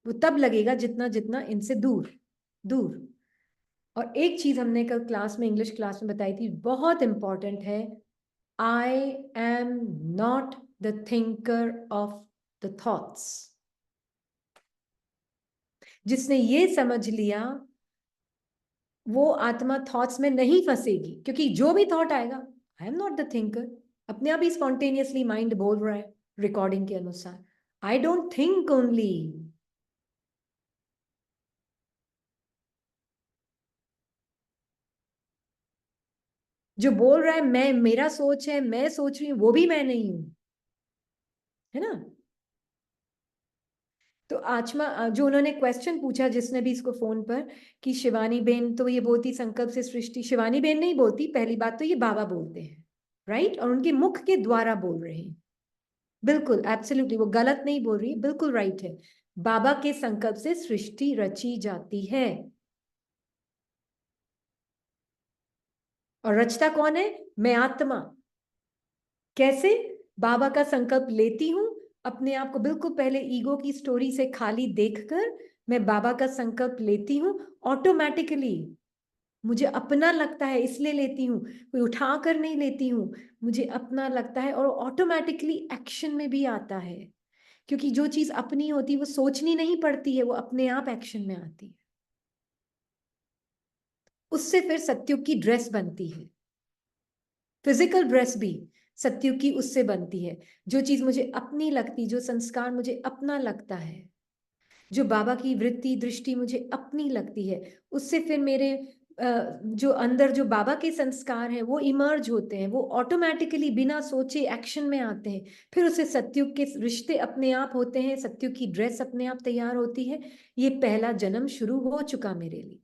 वो तब लगेगा जितना जितना इनसे दूर दूर। और एक चीज हमने कल क्लास में, इंग्लिश क्लास में बताई थी, बहुत इंपॉर्टेंट है। आई am not the thinker of the thoughts. जिसने ये समझ लिया, वो आत्मा थॉट्स में नहीं फंसेगी, क्योंकि जो भी थॉट आएगा, आई एम नॉट द थिंकर। अपने आप ही स्पॉन्टेनियसली माइंड बोल रहा है रिकॉर्डिंग के अनुसार, आई डोंट थिंक ओनली। जो बोल रहा है मैं, मेरा सोच है, मैं सोच रही हूं, वो भी मैं नहीं हूं, है ना। तो आचमा जो उन्होंने क्वेश्चन पूछा, जिसने भी इसको फोन पर, कि शिवानी बेन तो ये बोलती संकल्प से सृष्टि, शिवानी बेन नहीं बोलती, पहली बात तो ये बाबा बोलते हैं, राइट, और उनके मुख के द्वारा बोल रहे हैं। बिल्कुल एब्सोल्युटली, वो गलत नहीं बोल रही, बिल्कुल राइट है। बाबा के संकल्प से सृष्टि रची जाती है। और रचता कौन है? मैं आत्मा। कैसे? बाबा का संकल्प लेती हूं, अपने आप को बिल्कुल पहले ईगो की स्टोरी से खाली देखकर मैं बाबा का संकल्प लेती हूं। ऑटोमेटिकली मुझे अपना लगता है इसलिए लेती हूँ, कोई उठा कर नहीं लेती हूँ, मुझे अपना लगता है, और ऑटोमेटिकली एक्शन में भी आता है। क्योंकि जो चीज अपनी होती है वो सोचनी नहीं पड़ती है, वो अपने आप एक्शन में आती है। उससे फिर सत्युग की ड्रेस बनती है, फिजिकल ड्रेस भी सत्युग की उससे बनती है। जो चीज मुझे अपनी लगती, जो संस्कार मुझे अपना लगता है, जो बाबा की वृत्ति दृष्टि मुझे अपनी लगती है, उससे फिर मेरे जो अंदर जो बाबा के संस्कार हैं वो इमर्ज होते हैं, वो ऑटोमेटिकली बिना सोचे एक्शन में आते हैं। फिर उसे सत्युग के रिश्ते अपने आप होते हैं, सत्युग की ड्रेस अपने आप तैयार होती है। ये पहला जन्म शुरू हो चुका मेरे लिए।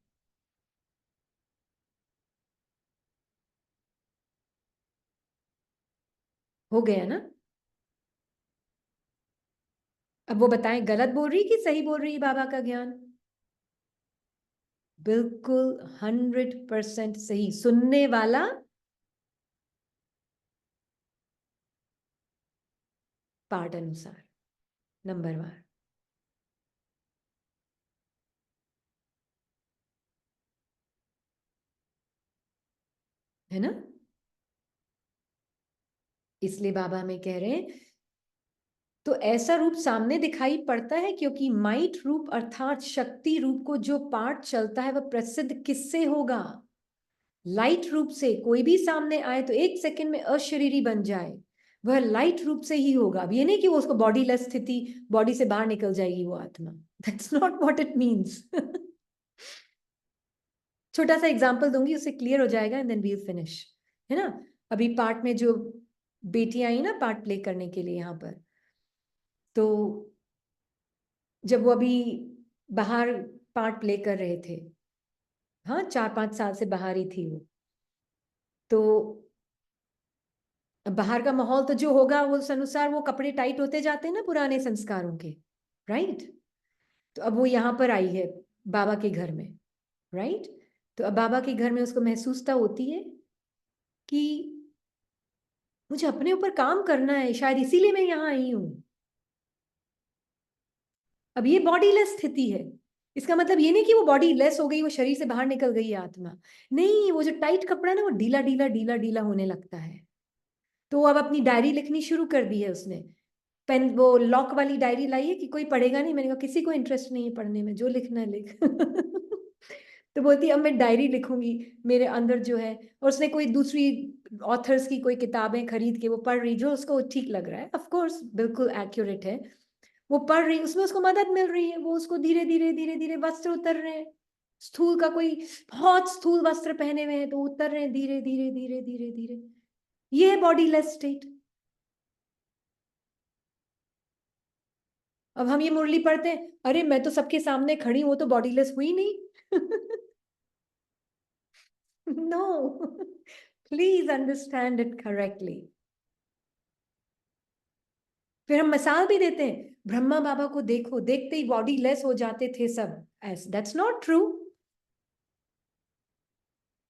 हो गया ना? अब वो बताएं, गलत बोल रही कि सही बोल रही है बाबा का ज्ञान? बिल्कुल 100% सही। सुनने वाला पाठ अनुसार, नंबरवार, है ना। इसलिए बाबा में कह रहे हैं, तो ऐसा रूप सामने दिखाई पड़ता है क्योंकि माइट रूप अर्थात शक्ति रूप को जो पाठ चलता है वह प्रसिद्ध किससे होगा? लाइट रूप से। कोई भी सामने आए तो एक सेकंड में अशरीरी बन जाए, वह लाइट रूप से ही होगा। अब ये नहीं कि वो उसको बॉडी लेस स्थिति, बॉडी से बाहर निकल जाएगी वो आत्मा, that's not what it means. छोटा सा एग्जांपल दूंगी, उससे क्लियर हो जाएगा, and then we will finish, है ना। अभी पार्ट में जो बेटियां आई ना पार्ट प्ले करने के लिए यहाँ पर, तो जब वो अभी बाहर पार्ट प्ले कर रहे थे, हाँ 4-5 साल से बाहर ही थी वो। तो बाहर का माहौल तो जो होगा वो उस अनुसार वो कपड़े टाइट होते जाते हैं ना पुराने संस्कारों के, राइट। तो अब वो यहाँ पर आई है बाबा के घर में, राइट। तो अब बाबा के घर में उसको महसूसता होती है कि मुझे अपने ऊपर काम करना है, शायद इसीलिए मैं यहाँ आई हूं। अब ये बॉडी लेस स्थिति है, इसका मतलब ये नहीं कि वो बॉडी लेस हो गई, वो शरीर से बाहर निकल गई है आत्मा, नहीं, वो जो टाइट कपड़ा है ना वो ढीला ढीला ढीला ढीला होने लगता है। तो अब अपनी डायरी लिखनी शुरू कर दी है उसने, पेन वो लॉक वाली डायरी लाई है कि कोई पढ़ेगा नहीं। मैंने कहा किसी को इंटरेस्ट नहीं है पढ़ने में, जो लिखना है लिख। तो बोलती अब मैं डायरी लिखूंगी मेरे अंदर जो है। और उसने कोई दूसरी ऑथर्स की कोई किताबें खरीद के वो पढ़ रही, जो उसको ठीक लग रहा है, ऑफ कोर्स बिल्कुल एक्यूरेट है, वो पढ़ रही, उसमें उसको मदद मिल रही है, वो उसको धीरे धीरे धीरे धीरे वस्त्र उतर रहे हैं। स्थूल का कोई बहुत स्थूल वस्त्र पहने हुए हैं तो उतर रहे हैं धीरे धीरे धीरे धीरे धीरे। ये है बॉडी लेस स्टेट। अब हम ये मुरली पढ़ते हैं, अरे मैं तो सबके सामने खड़ी हूं, वो तो बॉडी लेस हुई नहीं। No, please understand it correctly. फिर हम मिसाल भी देते हैं, ब्रह्मा बाबा को देखो, देखते ही बॉडी लेस हो जाते थे सब, S that's not true,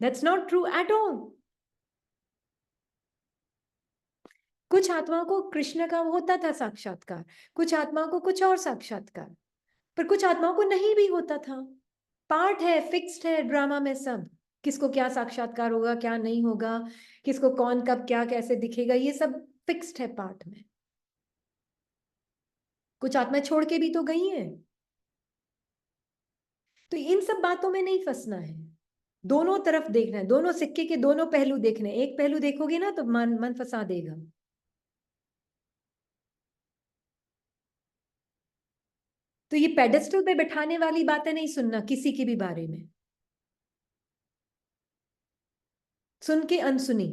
that's not true at all. कुछ आत्माओं को कृष्ण का होता था साक्षात्कार, कुछ आत्माओं को कुछ और साक्षात्कार, पर कुछ आत्माओं को नहीं भी होता था। पार्ट है, फिक्स्ड है ड्रामा में सब, किसको क्या साक्षात्कार होगा क्या नहीं होगा, किसको कौन कब क्या कैसे दिखेगा, ये सब फिक्स्ड है पार्ट में। कुछ आत्माएं छोड़ के भी तो गई हैं। तो इन सब बातों में नहीं फंसना है, दोनों तरफ देखना है, दोनों सिक्के के दोनों पहलू देखने हैं। एक पहलू देखोगे ना तो मन मन फंसा देगा। तो ये पेडेस्टल पे बैठाने वाली बातें नहीं सुनना किसी के भी बारे में, सुन के अनसुनी,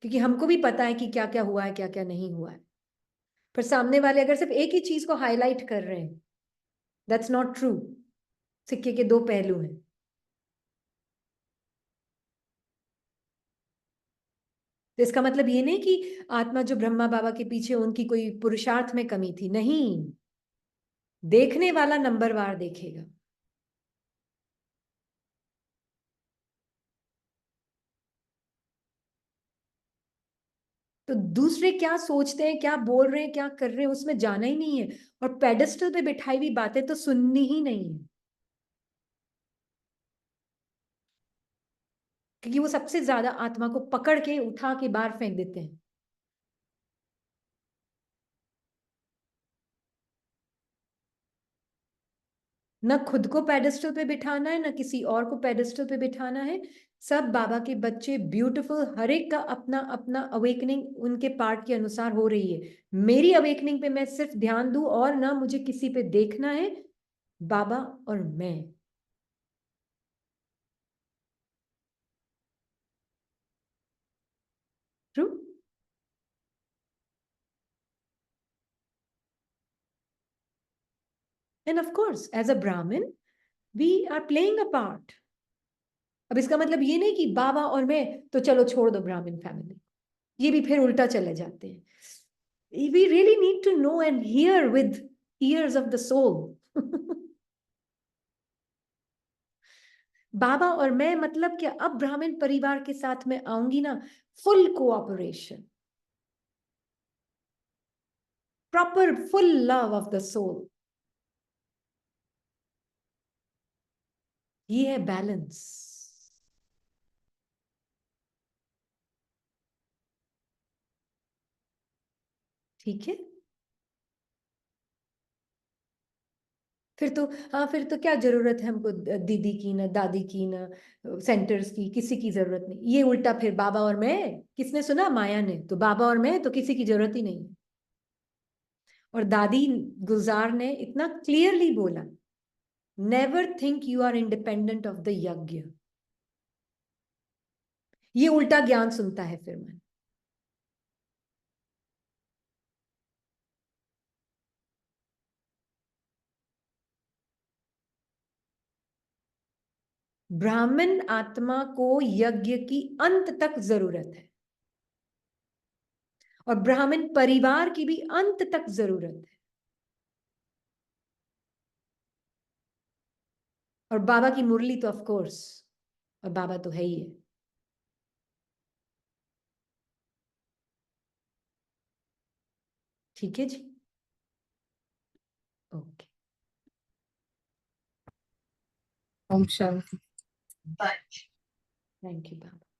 क्योंकि हमको भी पता है कि क्या क्या हुआ है क्या क्या नहीं हुआ है। पर सामने वाले अगर सिर्फ एक ही चीज को हाईलाइट कर रहे हैं, दैट्स नॉट ट्रू। सिक्के के दो पहलू हैं। तो इसका मतलब ये नहीं कि आत्मा जो ब्रह्मा बाबा के पीछे उनकी कोई पुरुषार्थ में कमी थी, नहीं, देखने वाला नंबरवार देखेगा। तो दूसरे क्या सोचते हैं, क्या बोल रहे हैं, क्या कर रहे हैं, उसमें जाना ही नहीं है। और पेडेस्टल पे बिठाई हुई बातें तो सुननी ही नहीं है, क्योंकि वो सबसे ज्यादा आत्मा को पकड़ के उठा के बाहर फेंक देते हैं। न खुद को पेडेस्टल पे बिठाना है, न किसी और को पेडेस्टल पे बिठाना है। सब बाबा के बच्चे ब्यूटीफुल, हर एक का अपना अपना अवेकनिंग उनके पार्ट के अनुसार हो रही है। मेरी अवेकनिंग पे मैं सिर्फ ध्यान दूं और ना मुझे किसी पे देखना है, बाबा और मैं। True. And of course as a Brahmin we are playing a part. अब इसका मतलब ये नहीं कि बाबा और मैं तो चलो छोड़ दो ब्राह्मण फैमिली, ये भी फिर उल्टा चले जाते हैं। We really need to know and hear with ears of the soul. Baba और मैं मतलब क्या, अब ब्राह्मण परिवार के साथ में आऊंगी ना, full cooperation, proper full love of the soul, ये है बैलेंस। ठीक है। फिर तो हाँ, फिर तो क्या जरूरत है हमको दीदी की ना दादी की ना सेंटर्स की, किसी की जरूरत नहीं। ये उल्टा फिर बाबा और मैं, किसने सुना, माया ने, तो बाबा और मैं तो किसी की जरूरत ही नहीं। और दादी गुलजार ने इतना क्लियरली बोला, never think you are independent of the yagya. ये उल्टा ज्ञान सुनता है फिर मन। ब्राह्मण आत्मा को यज्ञ की अंत तक जरूरत है और ब्राह्मण परिवार की भी अंत तक जरूरत है। और बाबा की मुरली तो ऑफ कोर्स, और बाबा तो है ही है। ठीक है जी, ओके। ओम शांति। Thank you Baba.